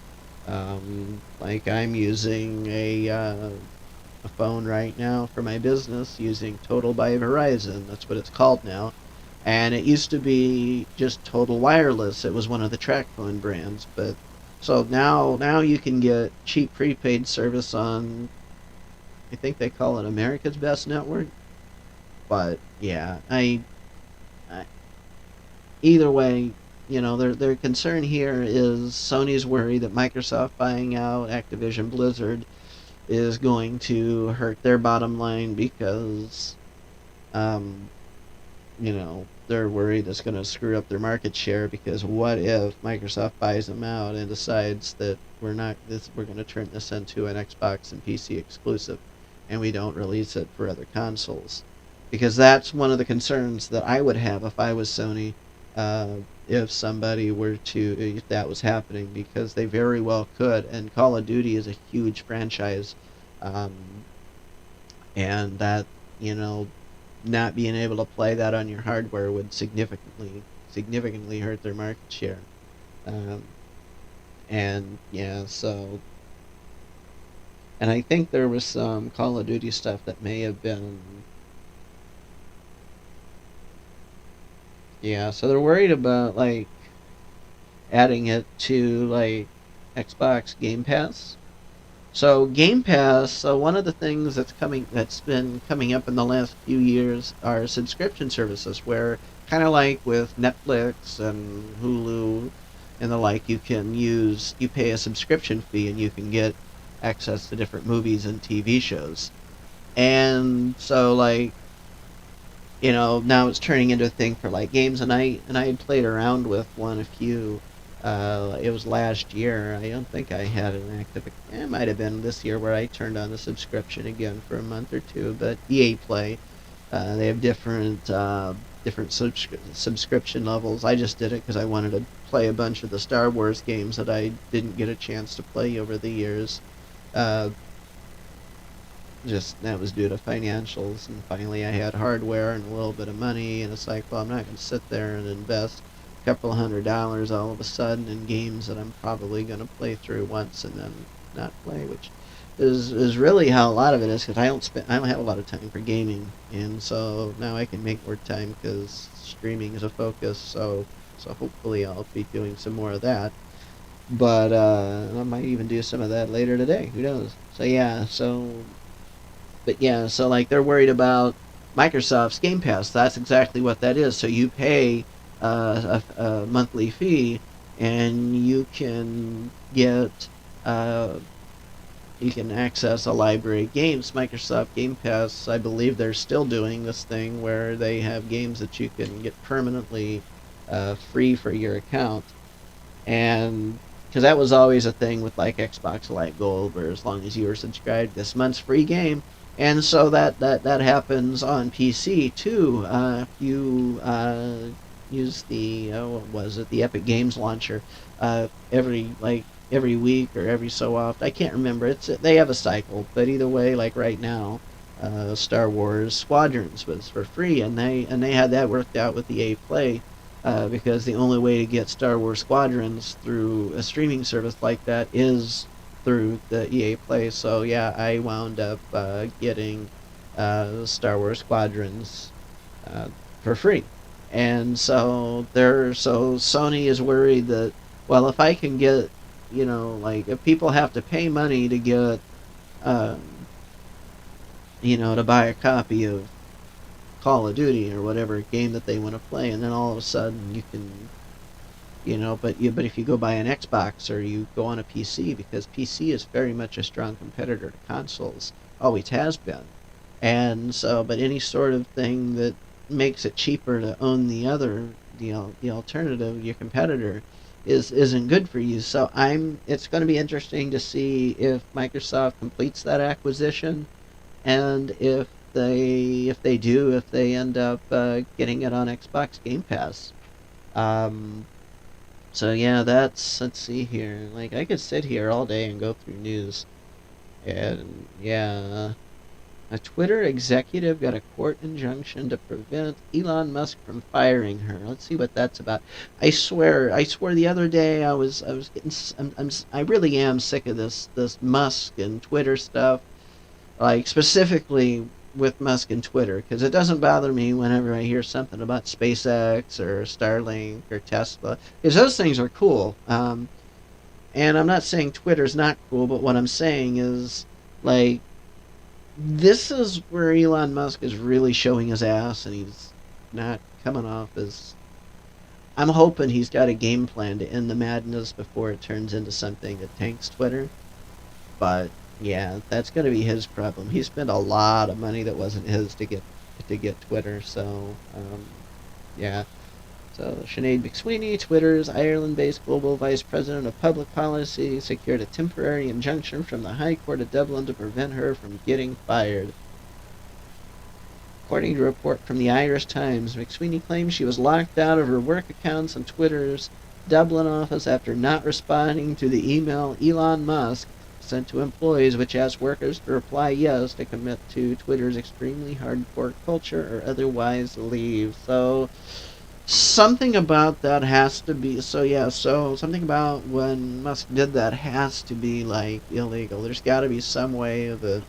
Like I'm using a phone right now for my business using Total by Verizon. That's what it's called now. And it used to be just Total Wireless. It was one of the TracFone brands, but so now you can get cheap prepaid service on, I think they call it America's Best Network. But yeah, I either way, their concern here is Sony's worry that Microsoft buying out Activision Blizzard is going to hurt their bottom line because um, they're worried it's going to screw up their market share because what if Microsoft buys them out and decides that we're going to turn this into an Xbox and PC exclusive and we don't release it for other consoles? Because that's one of the concerns that I would have if I was Sony, uh, if that was happening, because they very well could. And Call of Duty is a huge franchise, um, and that you know not being able to play that on your hardware would significantly hurt their market share. Um, and yeah, so and I think there was some Call of Duty stuff that may have been, yeah. So they're worried about like adding it to like Xbox Game Pass. So Game Pass, so one of the things that's been coming up in the last few years are subscription services where kind of like with Netflix and Hulu and the like, you pay a subscription fee and you can get access to different movies and TV shows. And so like, now it's turning into a thing for like games, and I had played around with one a few. It was last year. I don't think I had an active. It might have been this year where I turned on the subscription again for a month or two. But EA Play, they have different subscription levels. I just did it because I wanted to play a bunch of the Star Wars games that I didn't get a chance to play over the years. Uh, just that was due to financials, and finally I had hardware and a little bit of money, and it's like, well, I'm not going to sit there and invest a couple $100 all of a sudden in games that I'm probably going to play through once and then not play, which is really how a lot of it is, because I don't have a lot of time for gaming, and so now I can make more time because streaming is a focus. So hopefully I'll be doing some more of that. But I might even do some of that later today. Who knows? So like they're worried about Microsoft's Game Pass. That's exactly what that is. So you pay a monthly fee, and uh, you can access a library of games. Microsoft Game Pass, I believe they're still doing this thing where they have games that you can get permanently free for your account, and because that was always a thing with like Xbox Live Gold, where as long as you were subscribed, this month's free game. And so that happens on PC too. If you use the what was it, the Epic Games launcher, every week or every so often, I can't remember. They have a cycle, but either way, like right now, Star Wars Squadrons was for free, and they had that worked out with the EA Play. Because the only way to get Star Wars Squadrons through a streaming service like that is through the EA Play. So yeah, I wound up getting Star Wars Squadrons uh, for free, and so Sony is worried that, well, if I can get, like if people have to pay money to get um, to buy a copy of Call of Duty or whatever game that they want to play, and then all of a sudden you can, but if you go buy an Xbox or you go on a PC, because PC is very much a strong competitor to consoles, always has been, and so, but any sort of thing that makes it cheaper to own the alternative, your competitor, isn't good for you. So it's going to be interesting to see if Microsoft completes that acquisition, and if they end up getting it on Xbox Game Pass. Um, so yeah, let's see here. Like I could sit here all day and go through news, and yeah, a Twitter executive got a court injunction to prevent Elon Musk from firing her. Let's see what that's about. I swear the other day I was getting, I really am sick of this Musk and Twitter stuff, like specifically with Musk and Twitter, because it doesn't bother me whenever I hear something about SpaceX or Starlink or Tesla, because those things are cool. And I'm not saying Twitter's not cool, but what I'm saying is, like, this is where Elon Musk is really showing his ass, and he's not coming off as. I'm hoping he's got a game plan to end the madness before it turns into something that tanks Twitter. But yeah, that's going to be his problem. He spent a lot of money that wasn't his to get Twitter. So yeah. So Sinead McSweeney, Twitter's Ireland-based global vice president of public policy, secured a temporary injunction from the High Court of Dublin to prevent her from getting fired. According to a report from the Irish Times, McSweeney claims she was locked out of her work accounts on Twitter's Dublin office after not responding to the email Elon Musk sent to employees, which asks workers to reply yes to commit to Twitter's extremely hardcore culture or otherwise leave. So something about that has to be, so something about when Musk did that has to be like illegal. There's got to be some way of it,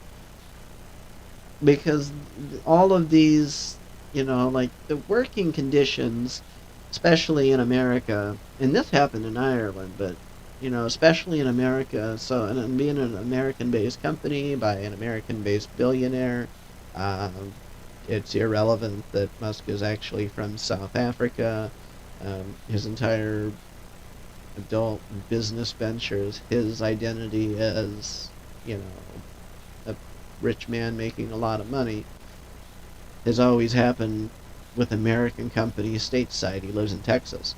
because all of these, like the working conditions, especially in America, and this happened in Ireland, but especially in America. So, and being an American-based company by an American-based billionaire, um, it's irrelevant that Musk is actually from South Africa. His entire adult business ventures, his identity as, a rich man making a lot of money, has always happened with American companies stateside. He lives in Texas.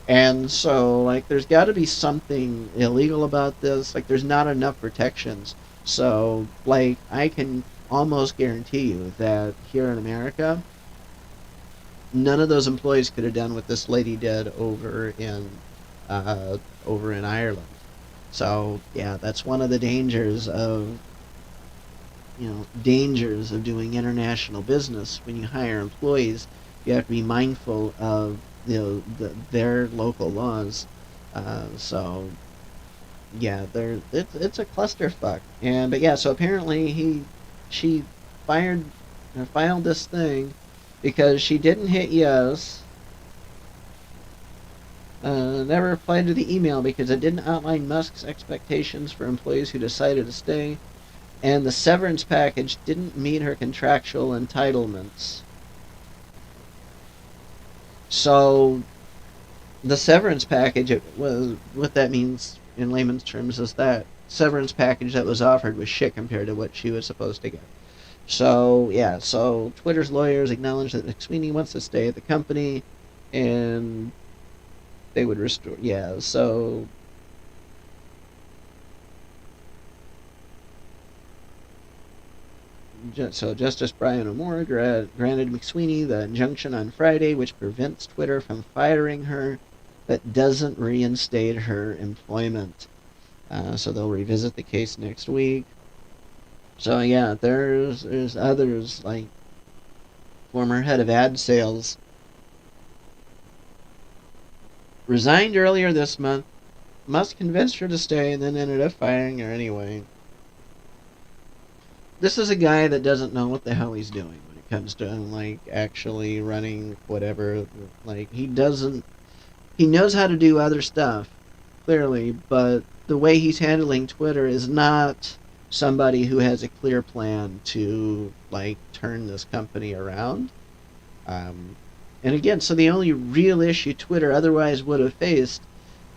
And so, like, there's got to be something illegal about this. Like, there's not enough protections. So, like, I can almost guarantee you that here in America, none of those employees could have done what this lady did over in Ireland. So, yeah, that's one of the dangers of doing international business. When you hire employees, you have to be mindful of their local laws. So yeah, it's a clusterfuck. But yeah, so apparently she fired filed this thing because she didn't hit yes. Never replied to the email because it didn't outline Musk's expectations for employees who decided to stay, and the severance package didn't meet her contractual entitlements. So the severance package, it was, what that means in layman's terms is that severance package that was offered was shit compared to what she was supposed to get. So yeah, so Twitter's lawyers acknowledged that McSweeney wants to stay at the company, and they would restore. Yeah, so Justice Brian O'More granted McSweeney the injunction on Friday, which prevents Twitter from firing her, but doesn't reinstate her employment. So they'll revisit the case next week. So yeah, there's others, like former head of ad sales resigned earlier this month. Musk convinced her to stay and then ended up firing her anyway. This is a guy that doesn't know what the hell he's doing when it comes to like actually running whatever. Like he knows how to do other stuff, clearly, but the way he's handling Twitter is not somebody who has a clear plan to like turn this company around. Um, and again, so the only real issue Twitter otherwise would have faced,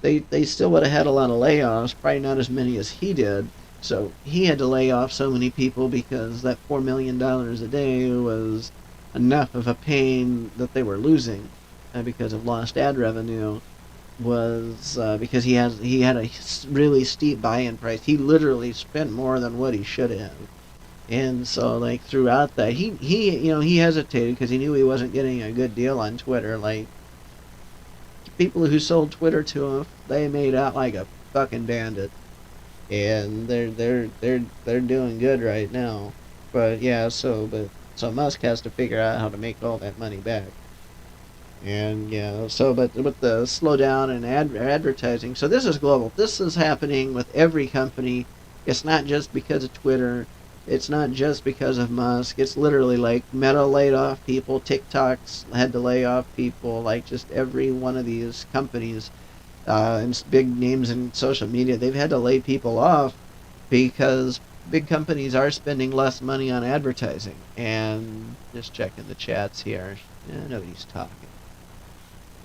they still would have had a lot of layoffs, probably not as many as he did. So he had to lay off so many people because that $4 million a day was enough of a pain that they were losing because of lost ad revenue. Was because he had a really steep buy-in price. He literally spent more than what he should have, and so like throughout that, he hesitated because he knew he wasn't getting a good deal on Twitter. Like people who sold Twitter to him, they made out like a fucking bandit, and they're doing good right now. But yeah, so Musk has to figure out how to make all that money back. And yeah, so but with the slowdown in advertising, so this is global. This is happening with every company. It's not just because of Twitter. It's not just because of Musk. It's literally like Meta laid off people, TikTok's had to lay off people, like just every one of these companies and big names in social media, they've had to lay people off because big companies are spending less money on advertising. And just checking the chats here, nobody's talking.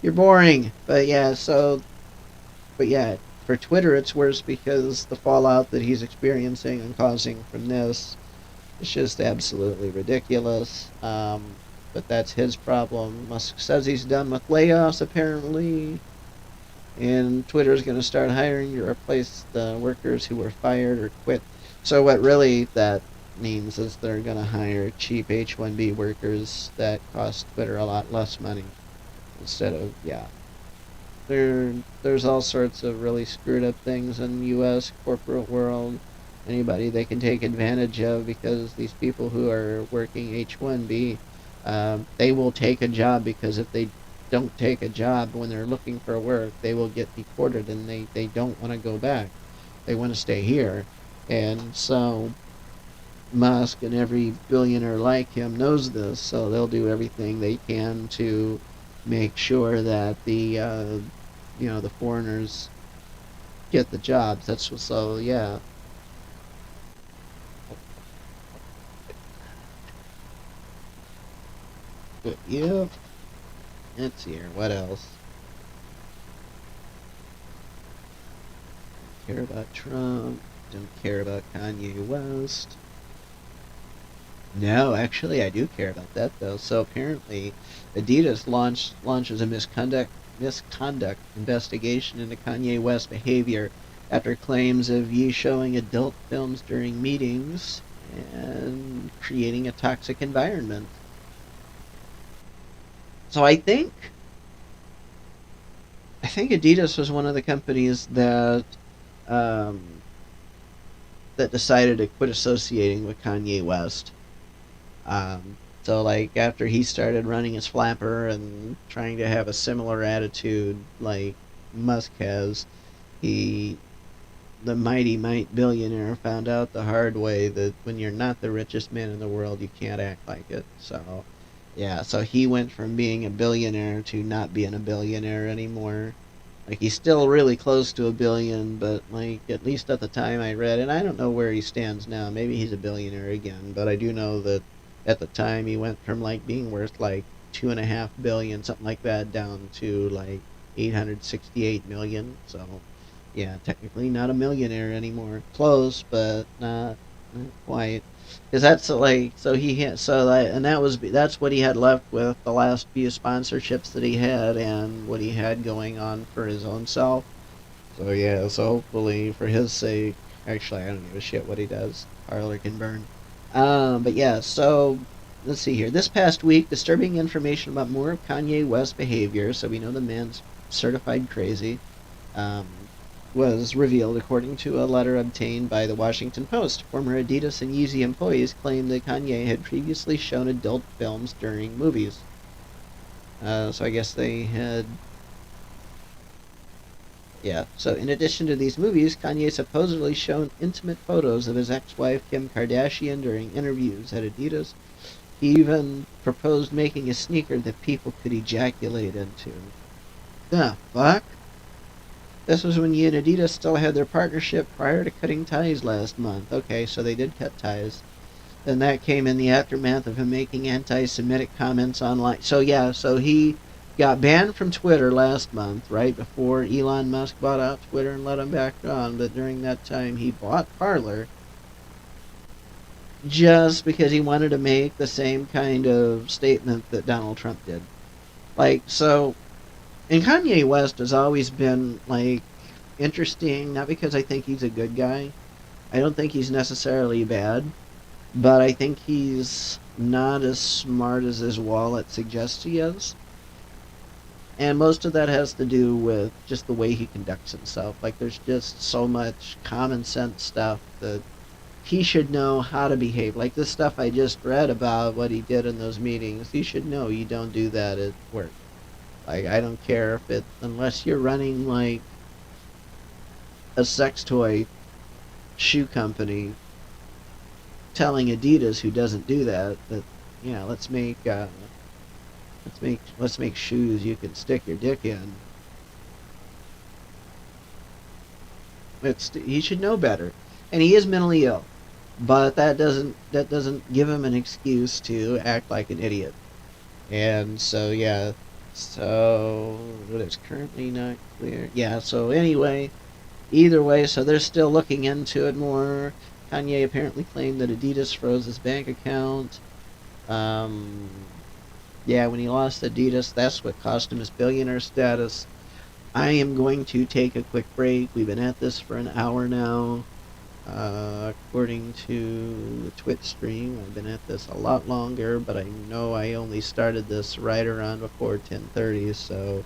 You're boring. But yeah, for Twitter it's worse because the fallout that he's experiencing and causing from this is just absolutely ridiculous. But that's his problem. Musk says he's done with layoffs apparently, and Twitter's going to start hiring to replace the workers who were fired or quit. So what really that means is they're going to hire cheap H-1B workers that cost Twitter a lot less money instead of, yeah. There's all sorts of really screwed up things in the U.S. corporate world. anybody they can take advantage of, because these people who are working H-1B, they will take a job, because if they don't take a job when they're looking for work, they will get deported, and they don't want to go back. They want to stay here. And so Musk and every billionaire like him knows this, so they'll do everything they can to make sure that the foreigners get the jobs. That's what, so yeah. But yeah, let's see here. What else? Don't care about Trump. Don't care about Kanye West. No, actually, I do care about that though. So apparently, Adidas launches a misconduct investigation into Kanye West behavior after claims of Ye showing adult films during meetings and creating a toxic environment. So I think Adidas was one of the companies um, that decided to quit associating with Kanye West. So like after he started running his flapper and trying to have a similar attitude like Musk has, he the mighty might billionaire found out the hard way that when you're not the richest man in the world, you can't act like it. So yeah, so he went from being a billionaire to not being a billionaire anymore. Like he's still really close to a billion, but like at least at the time I read, and I don't know where he stands now. Maybe he's a billionaire again, but I do know that at the time he went from like being worth like 2.5 billion, something like that, down to like 868 million. So yeah, technically not a millionaire anymore. Close, but not quite. Because that's like so he had so like, and that's what he had left with the last few sponsorships that he had and what he had going on for his own self. So yeah, so hopefully for his sake, actually I don't give a shit what he does. Parlor can burn. But yeah, so let's see here. This past week, disturbing information about more of Kanye West's behavior, so we know the man's certified crazy, um, was revealed according to a letter obtained by the Washington Post. Former Adidas and Yeezy employees claimed that Kanye had previously shown adult films during movies. So I guess they had. Yeah, so in addition to these movies, Kanye supposedly shown intimate photos of his ex-wife Kim Kardashian during interviews at Adidas. He even proposed making a sneaker that people could ejaculate into. The fuck? This was when Ye and Adidas still had their partnership prior to cutting ties last month. Okay, so they did cut ties. Then that came in the aftermath of him making anti-Semitic comments online. So yeah, so he got banned from Twitter last month, right before Elon Musk bought out Twitter and let him back on. But during that time, he bought Parler just because he wanted to make the same kind of statement that Donald Trump did. Like, so, and Kanye West has always been, like, interesting, not because I think he's a good guy. I don't think he's necessarily bad, but I think he's not as smart as his wallet suggests he is. And most of that has to do with just the way he conducts himself. Like, there's just so much common sense stuff that he should know how to behave. Like this stuff I just read about what he did in those meetings, he should know you don't do that at work. Like, I don't care if it, unless you're running like a sex toy shoe company, telling Adidas, who doesn't do that, that yeah, let's make shoes you can stick your dick in. He should know better, and he is mentally ill, but that doesn't give him an excuse to act like an idiot. And so yeah, so it's currently not clear. Yeah, so anyway, either way, so they're still looking into it more. Kanye apparently claimed that Adidas froze his bank account. Um, yeah, when he lost Adidas, that's what cost him his billionaire status. I am going to take a quick break. We've been at this for an hour now. According to the Twitch stream, I've been at this a lot longer, but I know I only started this right around before 10:30. So,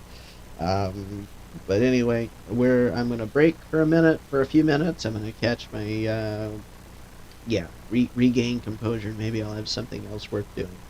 um, but anyway, I'm gonna break for a few minutes. I'm gonna catch my yeah, regain composure. Maybe I'll have something else worth doing.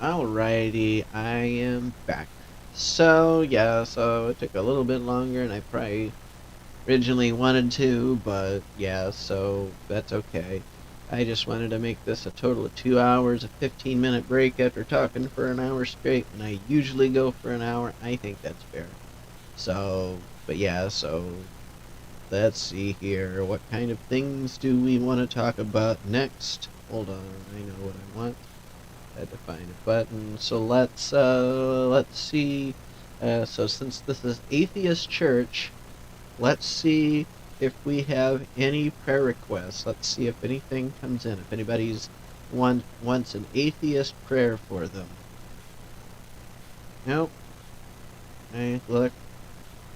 Alrighty, I am back. So, yeah, so it took a little bit longer than I probably originally wanted to, but yeah, so that's okay. I just wanted to make this a total of 2 hours, a 15-minute break after talking for an hour straight, and I usually go for an hour. I think that's fair. So, but yeah, so let's see here. What kind of things do we want to talk about next? Hold on, I know what I want. Had to find a button. So let's see. So since this is Atheist Church, let's see if we have any prayer requests. Let's see if anything comes in. If anybody's wants an atheist prayer for them. Nope. Hey, look.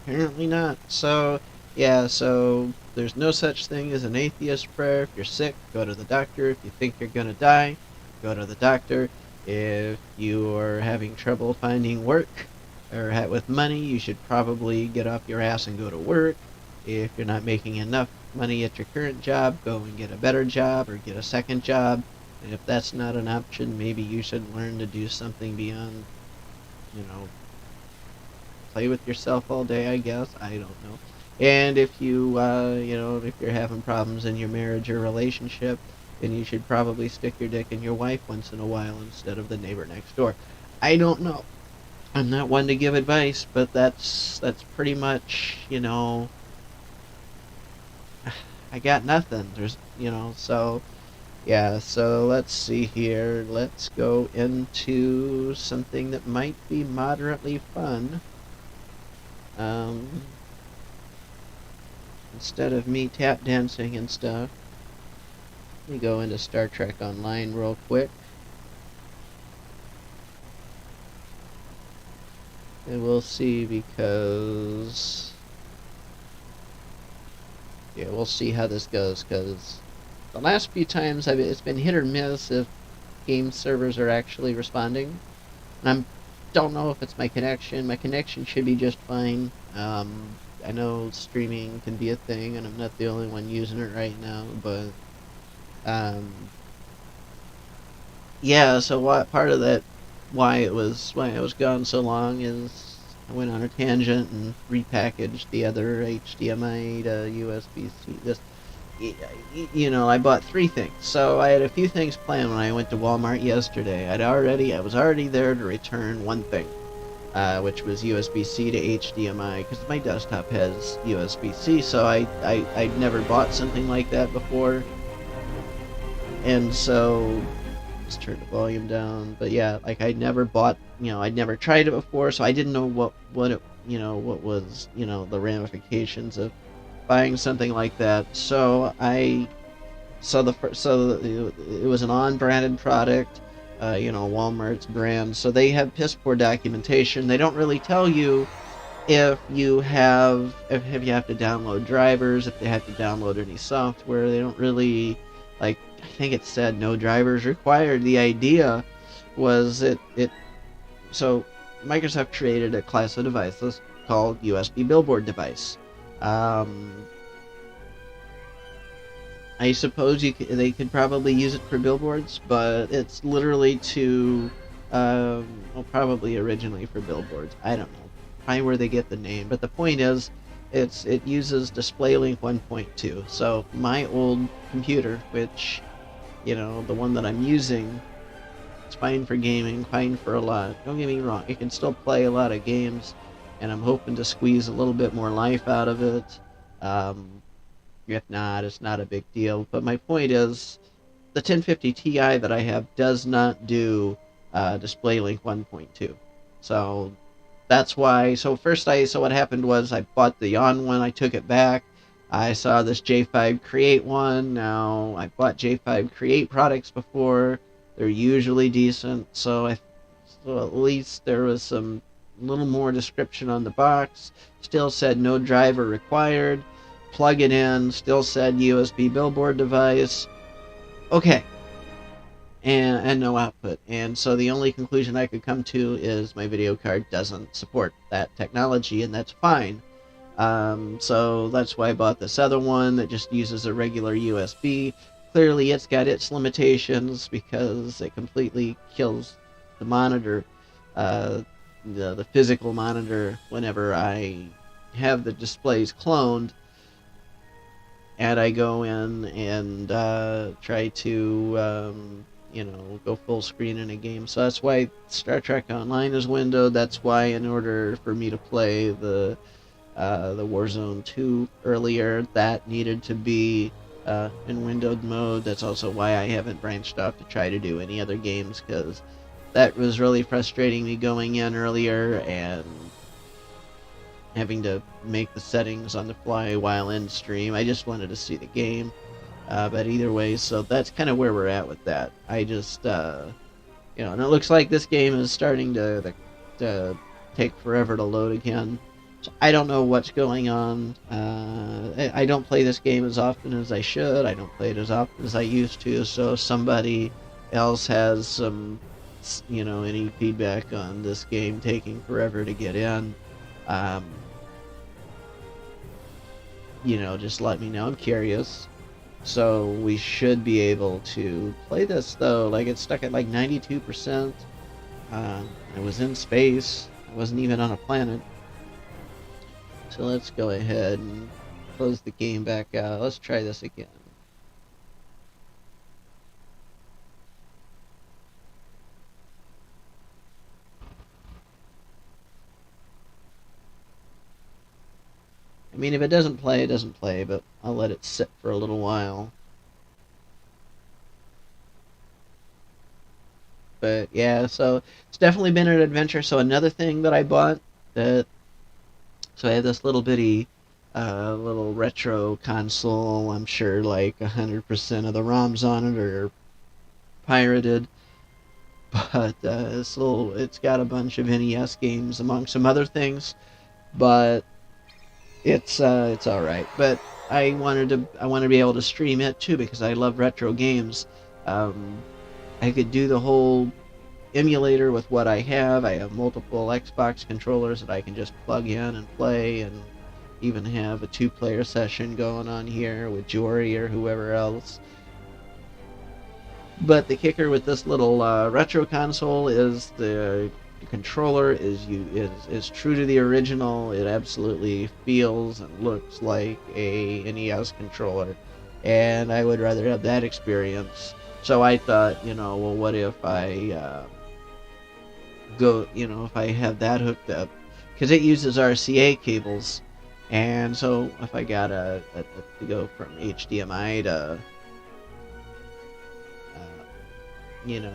Apparently not. So, yeah, so there's no such thing as an atheist prayer. If you're sick, go to the doctor. If you think you're gonna die, go to the doctor. If you are having trouble finding work or with money, you should probably get off your ass and go to work. If you're not making enough money at your current job, go and get a better job or get a second job. And if that's not an option, maybe you should learn to do something beyond, you know, play with yourself all day, I guess. I don't know. And if if you're having problems in your marriage or relationship, then you should probably stick your dick in your wife once in a while instead of the neighbor next door. I don't know. I'm not one to give advice, but that's pretty much, I got nothing. So yeah, so let's see here. Let's go into something that might be moderately fun. Instead of me tap dancing and stuff, let me go into Star Trek Online real quick. And we'll see because... yeah, we'll see how this goes, because the last few times it's been hit or miss if game servers are actually responding. And I don't know if it's my connection. My connection should be just fine. I know streaming can be a thing, and I'm not the only one using it right now, but yeah. So what part of that, why it was gone so long, is I went on a tangent and repackaged the other HDMI to USB-C. I bought 3 things. So I had a few things planned when I went to Walmart yesterday. I was already there to return one thing, which was USB-C to HDMI, because my desktop has USB-C, so I'd never bought something like that before. And so, let's turn the volume down. But yeah, like I'd never tried it before, so I didn't know what was, the ramifications of buying something like that. So it was an on-branded product, Walmart's brand. So they have piss poor documentation. They don't really tell you if you have to download drivers, if they have to download any software. They don't really, like, I think it said no drivers required. The idea was so Microsoft created a class of devices called USB billboard device. I suppose they could probably use it for billboards, but it's literally probably originally for billboards. I don't know. Probably where they get the name, but the point is, it uses DisplayLink 1.2. So my old computer, which, the one that I'm using, it's fine for gaming, fine for a lot. Don't get me wrong, it can still play a lot of games, and I'm hoping to squeeze a little bit more life out of it. If not, it's not a big deal. But my point is, the 1050 Ti that I have does not do DisplayLink 1.2. So that's why. So what happened was I bought the on one, I took it back. I saw this J5 Create one. Now, I bought J5 Create products before. They're usually decent. So at least there was some little more description on the box. Still said no driver required. Plug it in, still said USB billboard device. Okay. And no output. And so the only conclusion I could come to is my video card doesn't support that technology, and that's fine. So that's why I bought this other one that just uses a regular USB. Clearly it's got its limitations because it completely kills the monitor, uh, the physical monitor, whenever I have the displays cloned, and I go in and try to go full screen in a game. So that's why Star Trek Online is windowed. That's why, in order for me to play the Warzone 2 earlier, that needed to be in windowed mode. That's also why I haven't branched off to try to do any other games, because that was really frustrating me going in earlier and having to make the settings on the fly while in stream. I just wanted to see the game. But either way, so that's kind of where we're at with that. I just, and it looks like this game is starting to take forever to load again. So I don't know what's going on. I don't play this game as often as I should. I don't play it as often as I used to. So if somebody else has some, any feedback on this game taking forever to get in, just let me know. I'm curious. So we should be able to play this, though. Like, it's stuck at like 92%. I was in space. I wasn't even on a planet. So let's go ahead and close the game back out. Let's try this again. I mean, if it doesn't play, it doesn't play, but I'll let it sit for a little while. But yeah, so it's definitely been an adventure. So another thing that I bought, so I have this little bitty little retro console. I'm sure like 100% of the ROMs on it are pirated, but it's got a bunch of NES games among some other things. But it's all right. But I want to be able to stream it too, because I love retro games. I could do the whole emulator with what I have. I have multiple Xbox controllers that I can just plug in and play, and even have a 2-player session going on here with Jory or whoever else. But the kicker with this little retro console is the controller is true to the original. It absolutely feels and looks like a NES controller, and I would rather have that experience. So I thought, well, what if I if I have that hooked up, because it uses RCA cables, and so if I got to go from HDMI to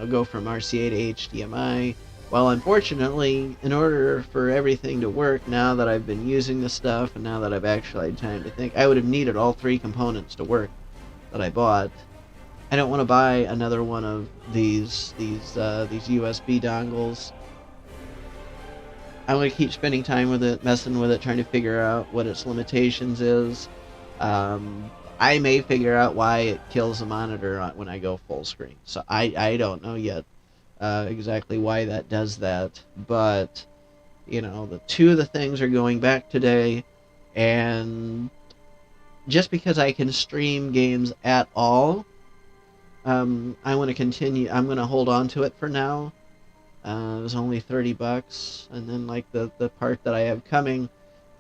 go from RCA to HDMI. Well, unfortunately, in order for everything to work, now that I've been using this stuff and now that I've actually had time to think, I would have needed all 3 components to work that I bought. I don't want to buy another one of these USB dongles. I want to keep spending time with it, messing with it, trying to figure out what its limitations is. I may figure out why it kills the monitor when I go full screen. So I don't know yet exactly why that does that. But, the 2 of the things are going back today. And just because I can stream games at all, I want to continue. I'm going to hold on to it for now. It was only $30. And then, like, the part that I have coming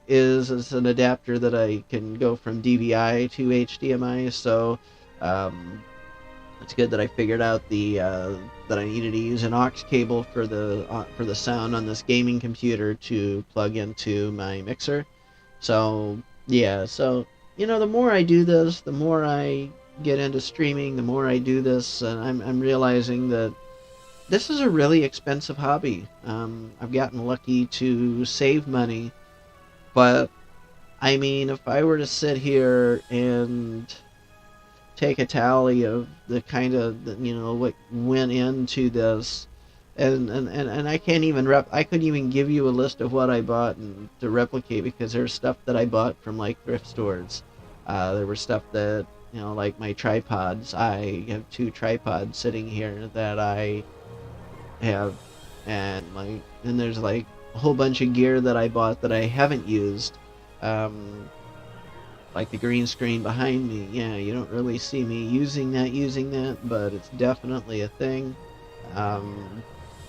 is an adapter that I can go from DVI to HDMI, so it's good that I figured out that I needed to use an aux cable for the sound on this gaming computer to plug into my mixer. So yeah, so the more I do this, the more I get into streaming, the more I do this, and I'm realizing that this is a really expensive hobby. I've gotten lucky to save money. But, I mean, if I were to sit here and take a tally of the kind of, what went into this, and I can't even I couldn't even give you a list of what I bought and to replicate, because there's stuff that I bought from, like, thrift stores. There were stuff that, like my tripods. I have 2 tripods sitting here that I have, and then there's, like, a whole bunch of gear that I bought that I haven't used, like the green screen behind me. Yeah, you don't really see me using that, but it's definitely a thing.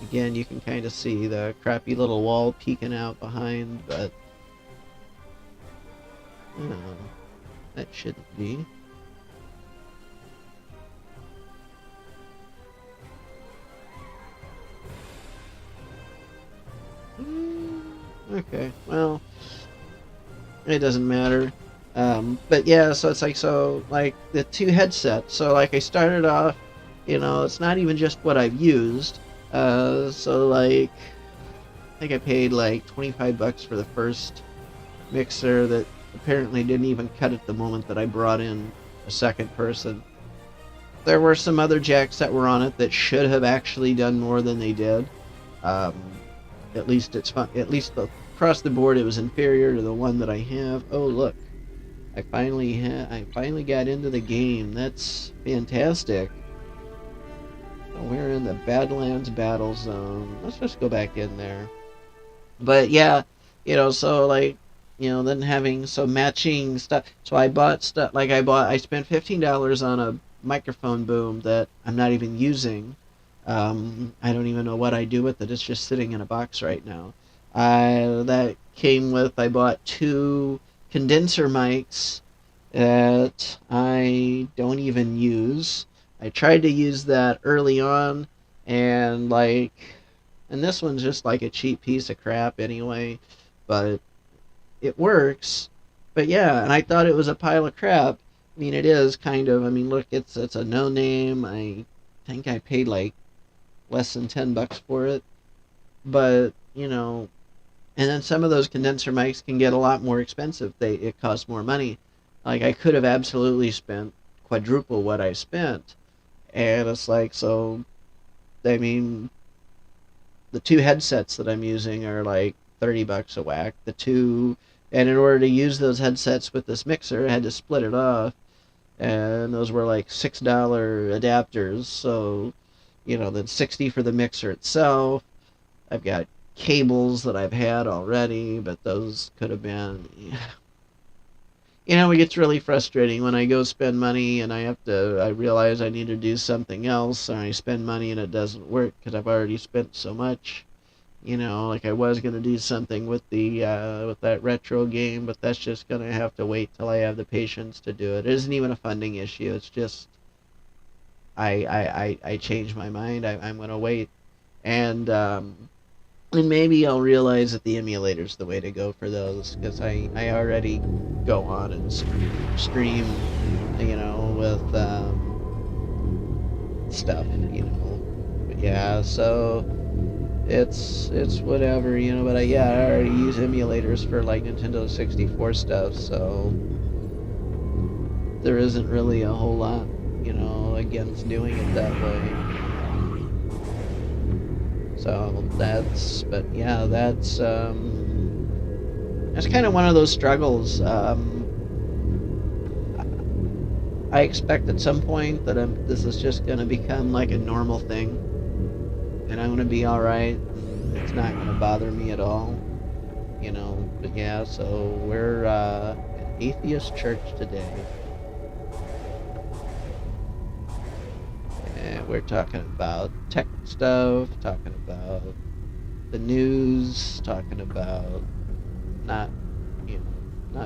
Again, you can kind of see the crappy little wall peeking out behind, but that shouldn't be. Okay, well, it doesn't matter. But yeah, so it's like, so like the two headsets. So like I started off, it's not even just what I've used. So like, I think I paid like $25 for the first mixer that apparently didn't even cut at the moment that I brought in a second person. There were some other jacks that were on it that should have actually done more than they did. At least it's fun. At least across the board, it was inferior to the one that I have. Oh look, I finally got into the game. That's fantastic. We're in the Badlands battle zone. Let's just go back in there. But yeah, so like, then having some matching stuff. So I bought stuff, like I spent $15 on a microphone boom that I'm not even using. I don't even know what I do with it. It's just sitting in a box right now. That came with, I bought 2 condenser mics that I don't even use. I tried to use that early on, and this one's just like a cheap piece of crap anyway, but it works. But yeah, and I thought it was a pile of crap. I mean, it is kind of. I mean, look, it's a no name. I think I paid like less than $10 for it, but and then some of those condenser mics can get a lot more expensive. It costs more money. Like I could have absolutely spent quadruple what I spent, and it's like, so I mean, the 2 headsets that I'm using are like $30 a whack. And in order to use those headsets with this mixer, I had to split it off, and those were like $6 adapters. So, then 60 for the mixer itself. I've got cables that I've had already, but those could have been. It gets really frustrating when I go spend money and I realize I need to do something else, and I spend money and it doesn't work because I've already spent so much. Like I was going to do something with with that retro game, but that's just going to have to wait till I have the patience to do it. It isn't even a funding issue. It's just, I changed my mind. I'm going to wait. And maybe I'll realize that the emulator's the way to go for those, because I already go on and stream with stuff, But yeah, so it's whatever, but I already use emulators for like Nintendo 64 stuff, so there isn't really a whole lot, against doing it that way. So that's kind of one of those struggles. I expect at some point that this is just going to become like a normal thing, and I'm going to be all right. It's not going to bother me at all, But yeah, so we're at Atheist Church today. And we're talking about tech stuff, talking about the news, talking about not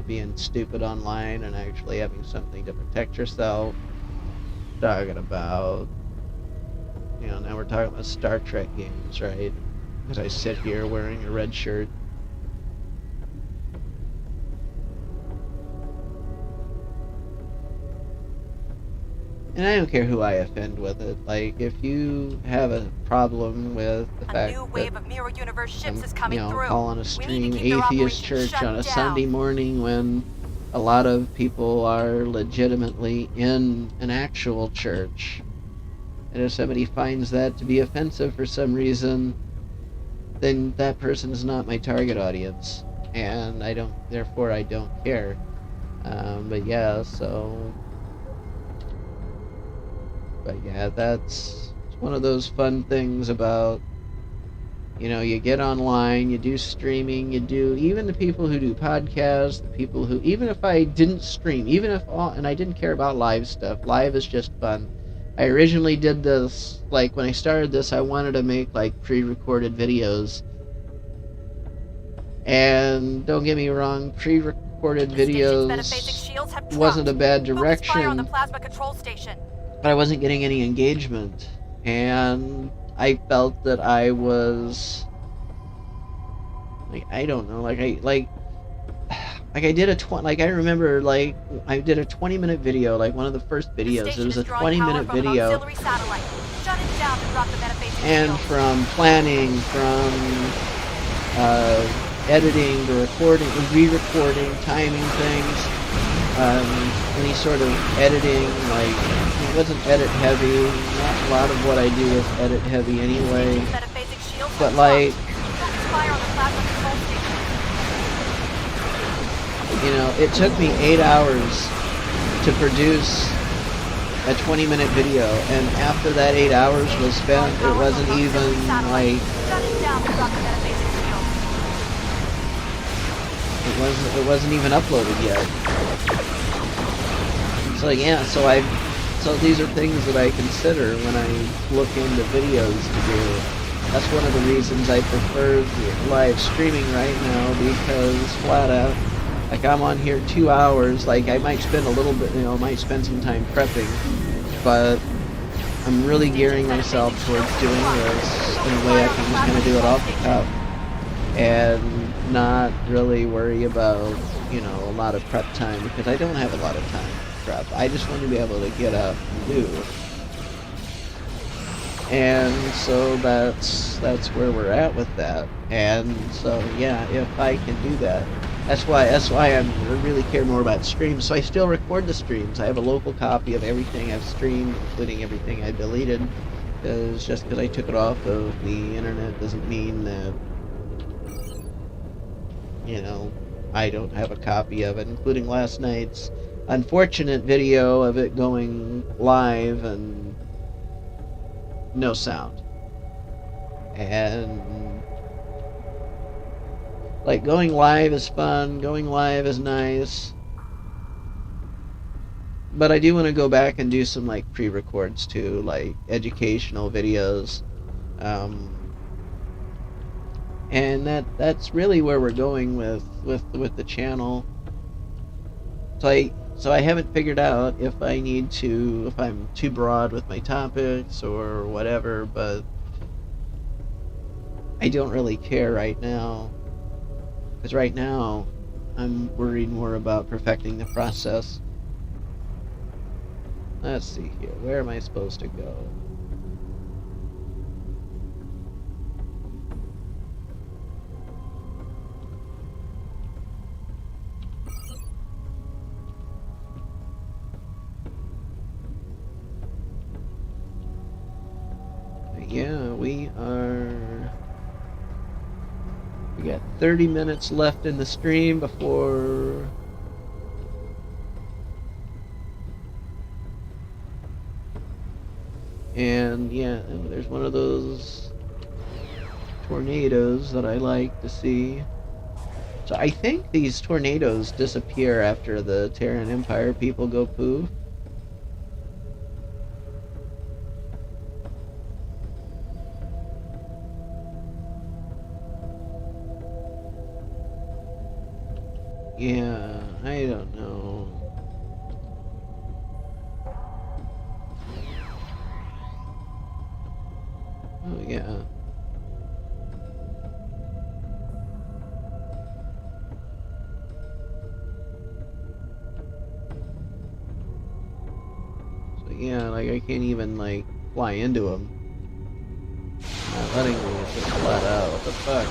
being stupid online and actually having something to protect yourself. Talking about, now we're talking about Star Trek games, right? As I sit here wearing a red shirt. And I don't care who I offend with it. Like, if you have a problem with the fact new wave that of mirror universe ships is coming through. calling a stream Atheist Church on a Sunday morning when a lot of people are legitimately in an actual church, and if somebody finds that to be offensive for some reason, then that person is not my target audience, and therefore I don't care. But yeah, that's one of those fun things about, you get online, you do streaming, even the people who do podcasts, the people who, even if I didn't stream, and I didn't care about live stuff, live is just fun. I originally did this, like, when I started this, I wanted to make, like, pre-recorded videos. And don't get me wrong, pre-recorded videos wasn't a bad direction, plasma control station. but I wasn't getting any engagement. And I felt that I was, like, I don't know, like, I did I remember, like, I did a 20-minute video, like, one of the first videos. It was a 20-minute video. And from planning, from editing to recording, re-recording, timing things, any sort of editing, like, it wasn't edit heavy. Not a lot of what I do is edit heavy anyway. But, like, you know, it took me 8 hours to produce a 20-minute video, and after that 8 hours was spent, it wasn't even, like, it wasn't even uploaded yet. So yeah, so these are things that I consider when I look into videos to do. That's one of the reasons I prefer live streaming right now, because flat out, like, I'm on here 2 hours, like, I might spend a little bit, you know, might spend some time prepping, but I'm really gearing myself towards doing this in a way I can just kind of do it off the cuff and not really worry about, you know, a lot of prep time, because I don't have a lot of time to prep. I just want to be able to get up and do. And so that's where we're at with that. And so yeah, if I can do that, that's why I really care more about streams. So I still record the streams. I have a local copy of everything I've streamed, including everything I deleted. Because just because I took it off of the internet doesn't mean that, you know, I don't have a copy of it, including last night's unfortunate video of it going live and no sound. And, like, going live is fun, going live is nice, but I do want to go back and do some, like, pre-records too, like educational videos, and that's really where we're going with the channel. So I haven't figured out if I'm too broad with my topics or whatever, but I don't really care right now. Because right now, I'm worried more about perfecting the process. Let's see here. Where am I supposed to go? Yeah, we got 30 minutes left in the stream before and yeah, there's one of those tornadoes that I like to see. So I think these tornadoes disappear after the Terran Empire people go poof. Yeah, I don't know. Oh, yeah. So, yeah, like, I can't even, like, fly into them. Not letting me, it's just flat out. What the fuck?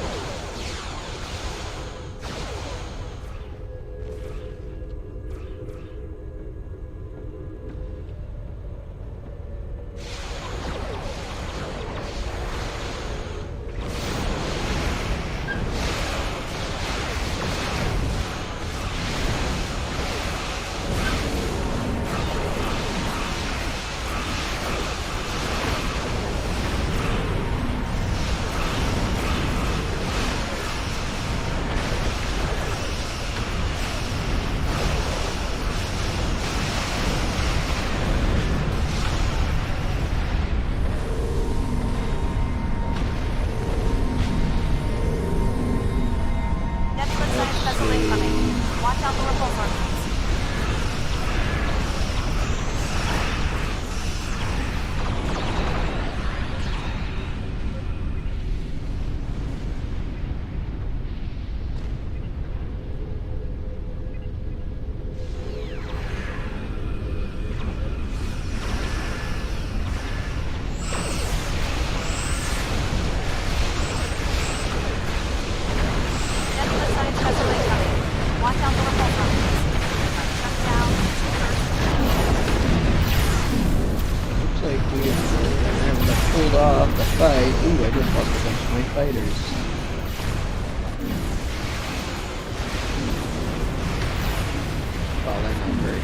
Ooh, I just lost a bunch of my fighters. Well, they're not very.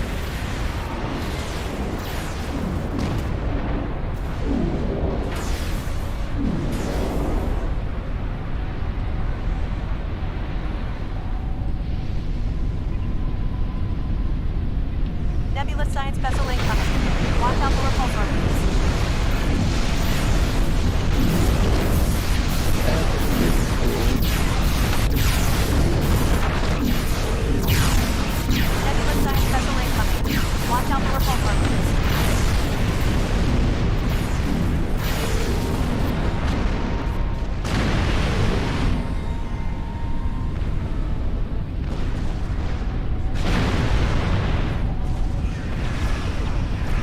Nebula science vessel incoming. Watch out for repulsor beams. Nebula science vessel incoming. Watch out for repulsor beams.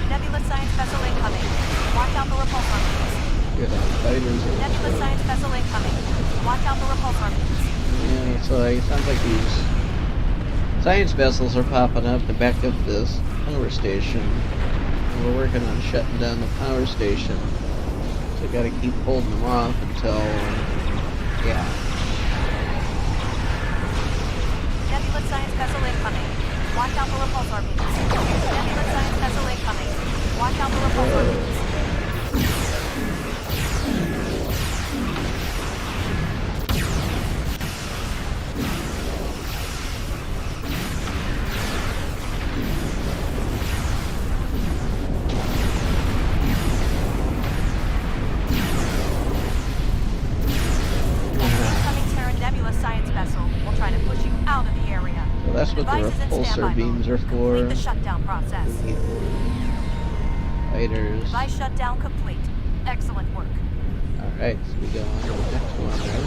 Nebula science vessel incoming. Watch out for repulsor beams. Good fighters. Nebula science vessel incoming. Watch out for repulsor beams. Yeah, so it sounds like these science vessels are popping up to back up this power station. And we're working on shutting down the power station. So we gotta keep holding them off until, yeah. Nebula science vessel incoming. Watch out for repulsor beams. Nebula science vessel incoming. Watch out for repulsor beams. Nebula science vessel will try to push you out of the area. So that's what the Devices in repulsor standby beams mode. are for. Complete the shutdown process. Fighters. Device shutdown complete. Excellent work. Alright, so we go on to the next one there.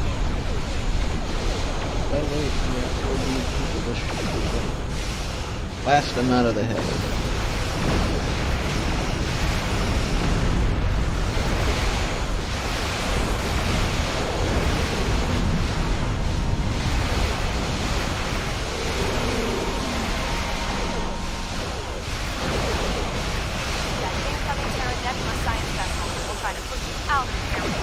Oh wait, yeah, we'll need people to shoot. Blast them out of the head. That incoming Terra Nebula science vessel will try to push you out of the area.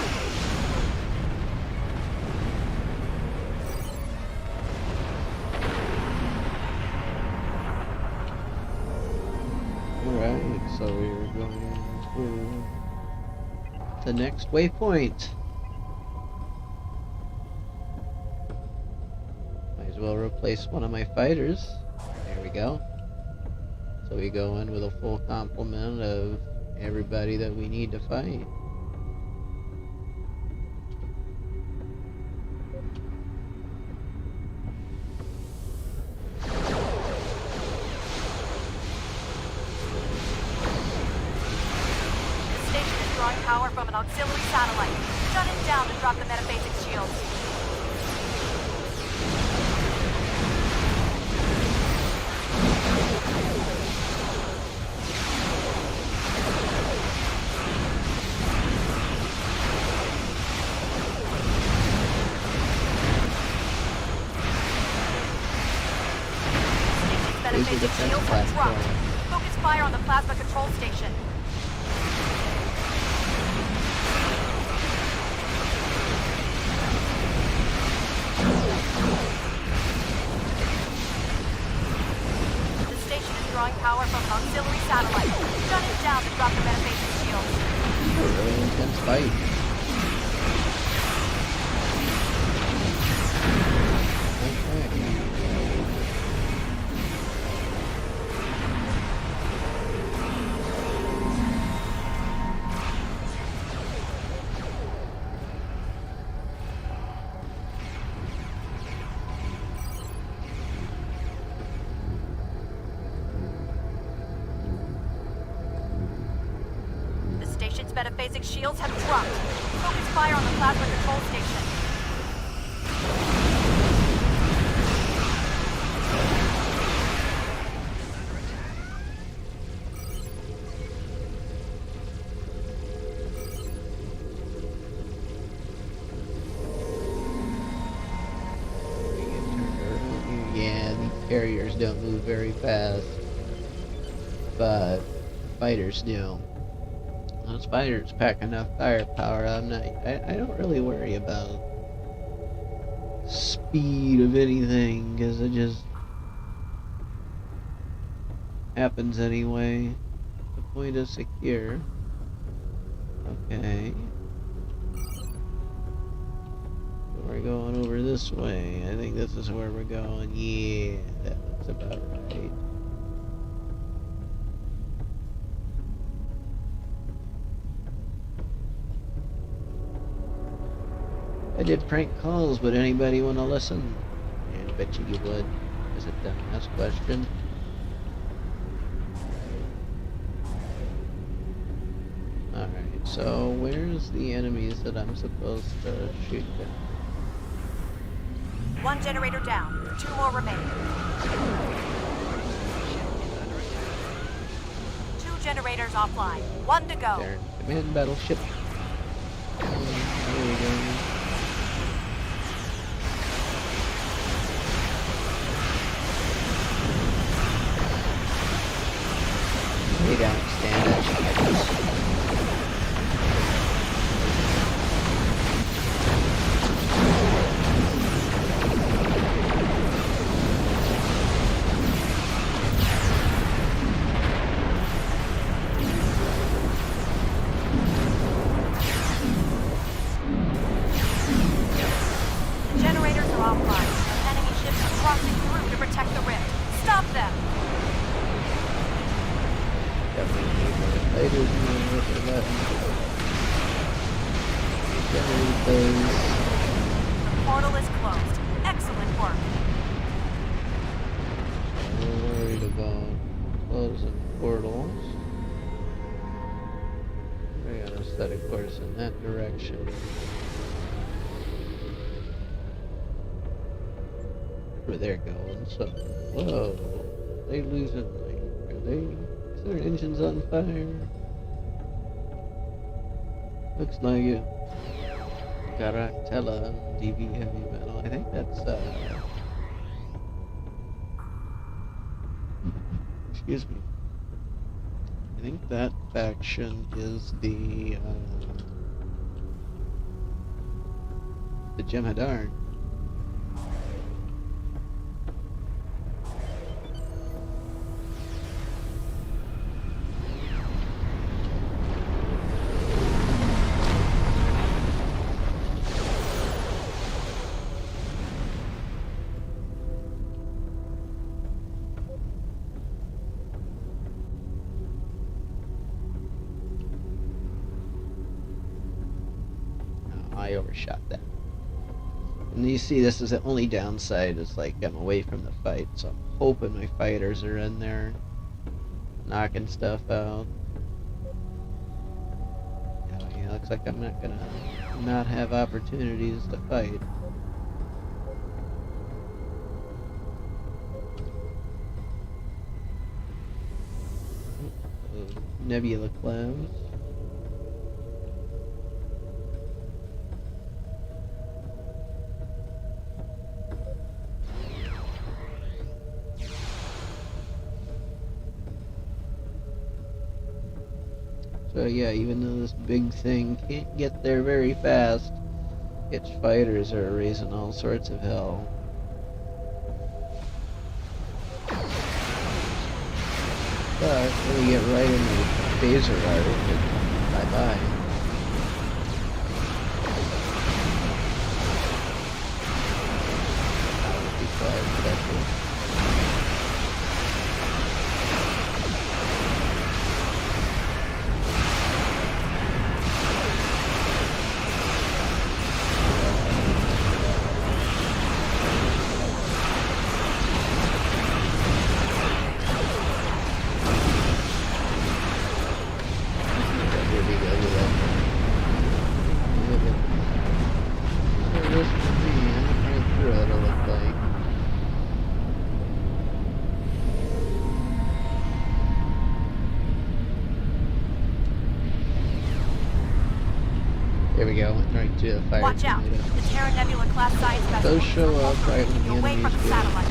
Alright, so we're going to the next waypoint. Might as well replace one of my fighters. There we go. So we go in with a full complement of everybody that we need to fight. The station is drawing power from an auxiliary satellite. Shut it down to drop the metaphasic shields. These are Metaphases defense shields are dropped. platforms. Focus fire on the plasma control station. The station is drawing power from an auxiliary satellite. Shut it down to drop the metaphases shields. A really intense fight. Okay. The station's metaphasic shields have dropped. Focus fire on the plasma control station. We get turned around. Yeah, these carriers don't move very fast, but fighters do. Those fighters pack enough firepower. I don't really worry about speed of anything, because it just happens anyway. The point is secure. Okay. We're going over this way. I think this is where we're going. Yeah, that looks about right. I did prank calls. Would anybody want to listen? Yeah, I bet you would. Is it the last question? Alright, so where's the enemies that I'm supposed to shoot down? One generator down. 2 more remaining. 2 generators offline. 1 to go. There, command battleship. There we go. Lay down, stand up. Generators are offline. Enemy ships are crossing through to protect the rift. Stop them! Definitely need more fighters and with the buttons. Generate those. The portal is closed. Excellent work. I'm worried about closing portals. We gotta set a course in that direction. Where they're going, so. Whoa. They losing, like, are they? Is their engines on fire? Looks like it. Caractella, DV heavy metal. I think that's, excuse me. I think that faction is the Jem'Hadar. I overshot that. And you see, this is the only downside, is like I'm away from the fight, so I'm hoping my fighters are in there knocking stuff out. Yeah, looks like I'm not gonna not have opportunities to fight. Nebula clouds. So yeah, even though this big thing can't get there very fast, its fighters are raising all sorts of hell. But when we get right in the phaser arc, bye-bye. That would be quite effective. There we go, went right to the fire. Watch out. tornado. The Terra Nebula class science vessel Those show up right when the away from enemies the do. satellite.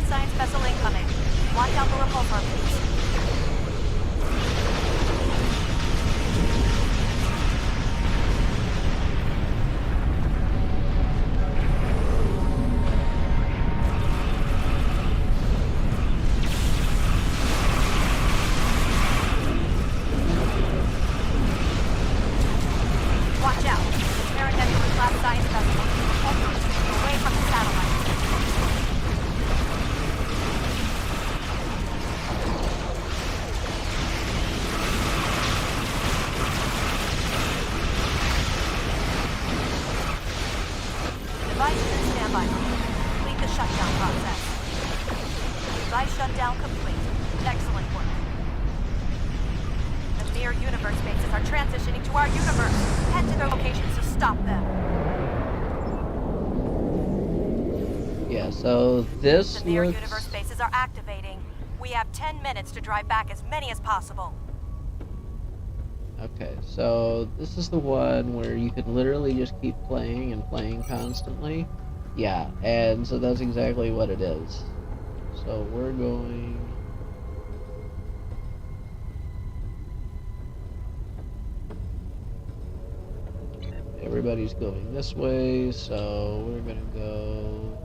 Nebulous science vessel incoming. Watch out for repulsor beams. Watch out. Terran Nebulous class science vessel. Repulsors away from the satellite. Device is in standby mode. Complete the shutdown process. Device shutdown complete. Excellent work. The near universe bases are transitioning to our universe. Head to their locations to stop them. Yeah, so this The near looks... universe bases are activating. We have 10 minutes to drive back as many as possible. Okay, so this is the one where you could literally just keep playing and playing constantly. Yeah, and so that's exactly what it is. So we're going... Everybody's going this way, so we're gonna go...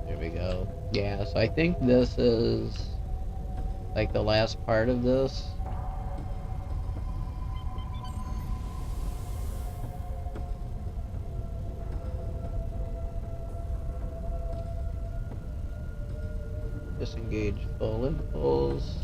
There we go. Yeah, so I think this is like the last part of this. Disengage full impulse.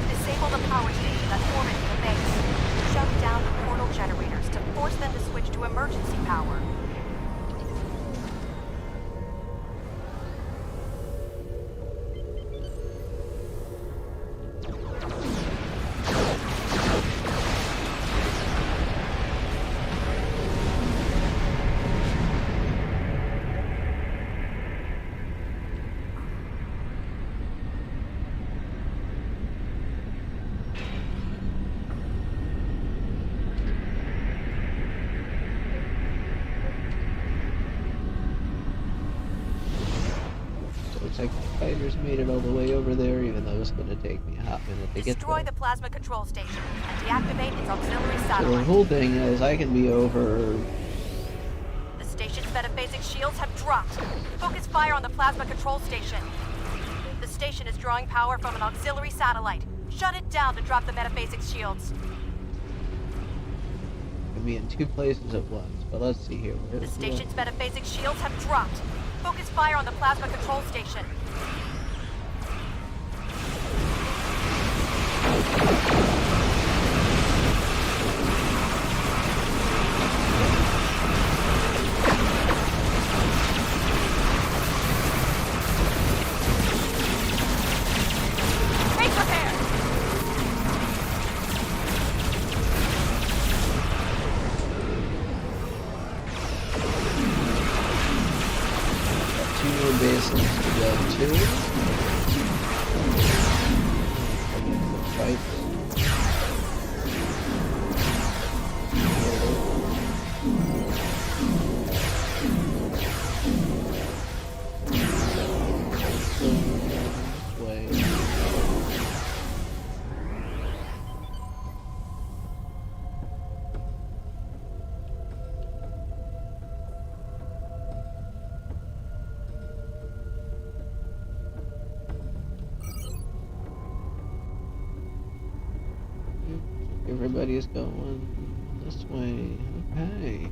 Disable the power station that's orbiting the base. Shut down the portal generators to force them to switch to emergency power. Looks like the fighters made it all the way over there, even though it's going to take me a hot minute to get Destroy there. the plasma control station and deactivate its auxiliary So the satellite. whole thing is, I can be over... The station's metaphasic shields have dropped. Focus fire on the plasma control station. The station is drawing power from an auxiliary satellite. Shut it down to drop the metaphasic shields. I can be in two places at once, but let's see here. The station's metaphasic shields have dropped. Focus fire on the plasma control station. Make repair! Two more bases to go to. Fight. Way. Everybody's going this way. Okay.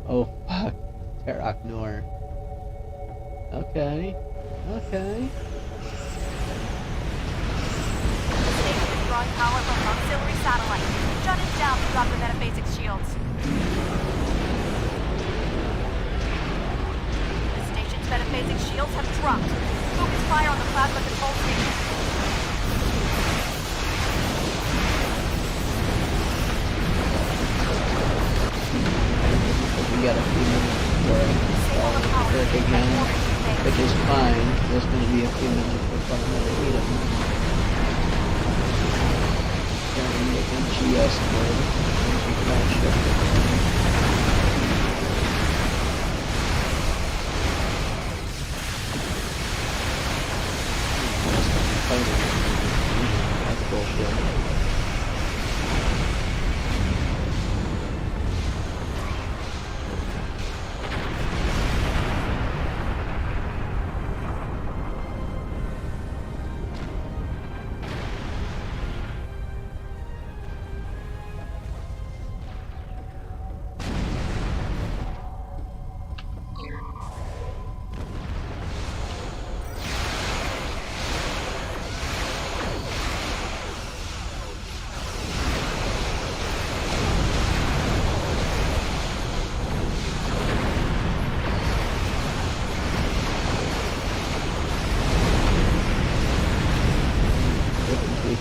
Oh fuck. Terraknor. Okay. Okay. drawing power from an auxiliary satellite. Shut it down to drop the metaphasic shields. The station's metaphasic shields have dropped. Focus fire on the plasma control station. We got a few minutes before it work again, which is fine. There's going to be a few minutes before I'm going to eat them. Turning it in GS mode. We can shift it. That's bullshit.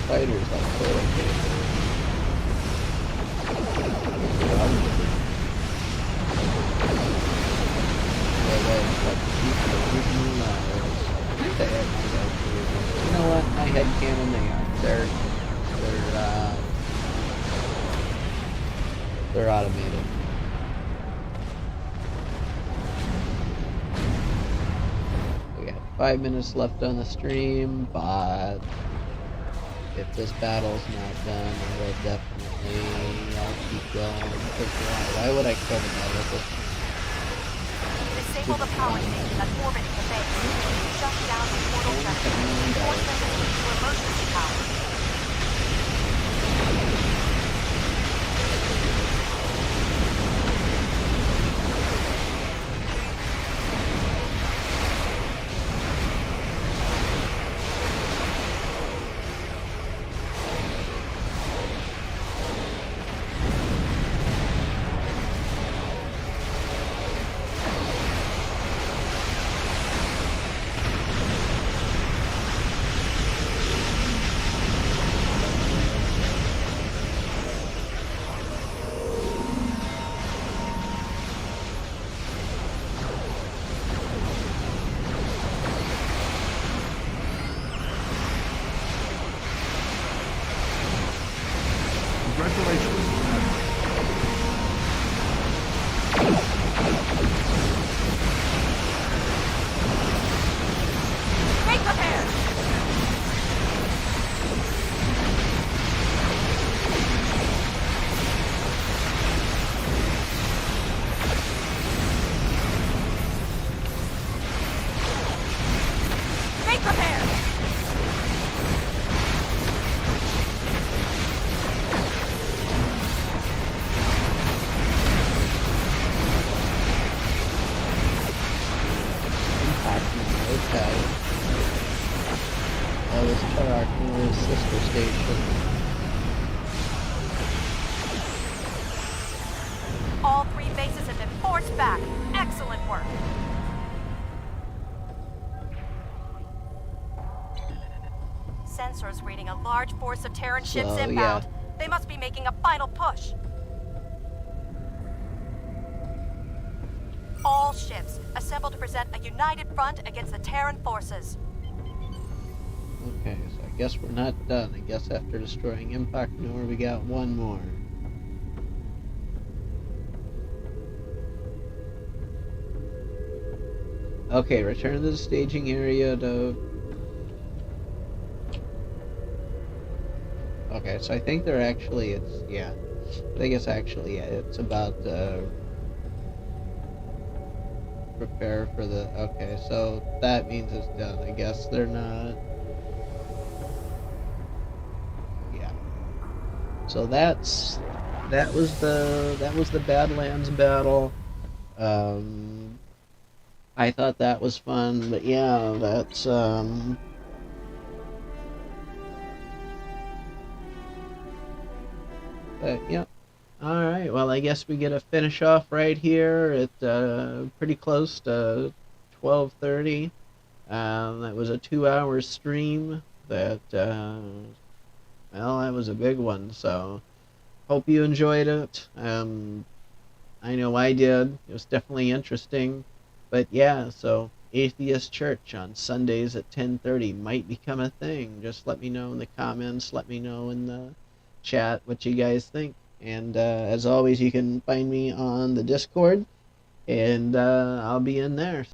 Fighters like toilet paper. You know what? My headcanon, they are. They're automated. We got 5 minutes left on the stream, but if this battle's not done, I will definitely, I'll keep going. Why would I kill the battle at this point? Disable the power station that's orbiting the base. Shut down the portal section. Force them to switch to emergency power. All 3 bases have been forced back. Excellent work. Sensors reading a large force of Terran ships inbound. Yeah. They must be making a final push. All ships assemble to present a united front against the Terran forces. Okay, so I guess we're not done. I guess after destroying Impact Nor, we got one more. Okay, return to the staging area to... Okay, so I think they're actually, yeah. I think it's actually, yeah, it's about, prepare for the, okay, so that means it's done. I guess they're not... Yeah. So that was the Badlands battle. I thought that was fun, but yeah, that's, But yeah, All right. Well, I guess we get to finish off right here at pretty close to 12:30. That was a 2-hour stream. Well, that was a big one. So hope you enjoyed it. I know I did. It was definitely interesting. But yeah, so Atheist Church on Sundays at 10:30 might become a thing. Just let me know in the comments. Let me know in the chat what you guys think. And as always, you can find me on the Discord, and I'll be in there.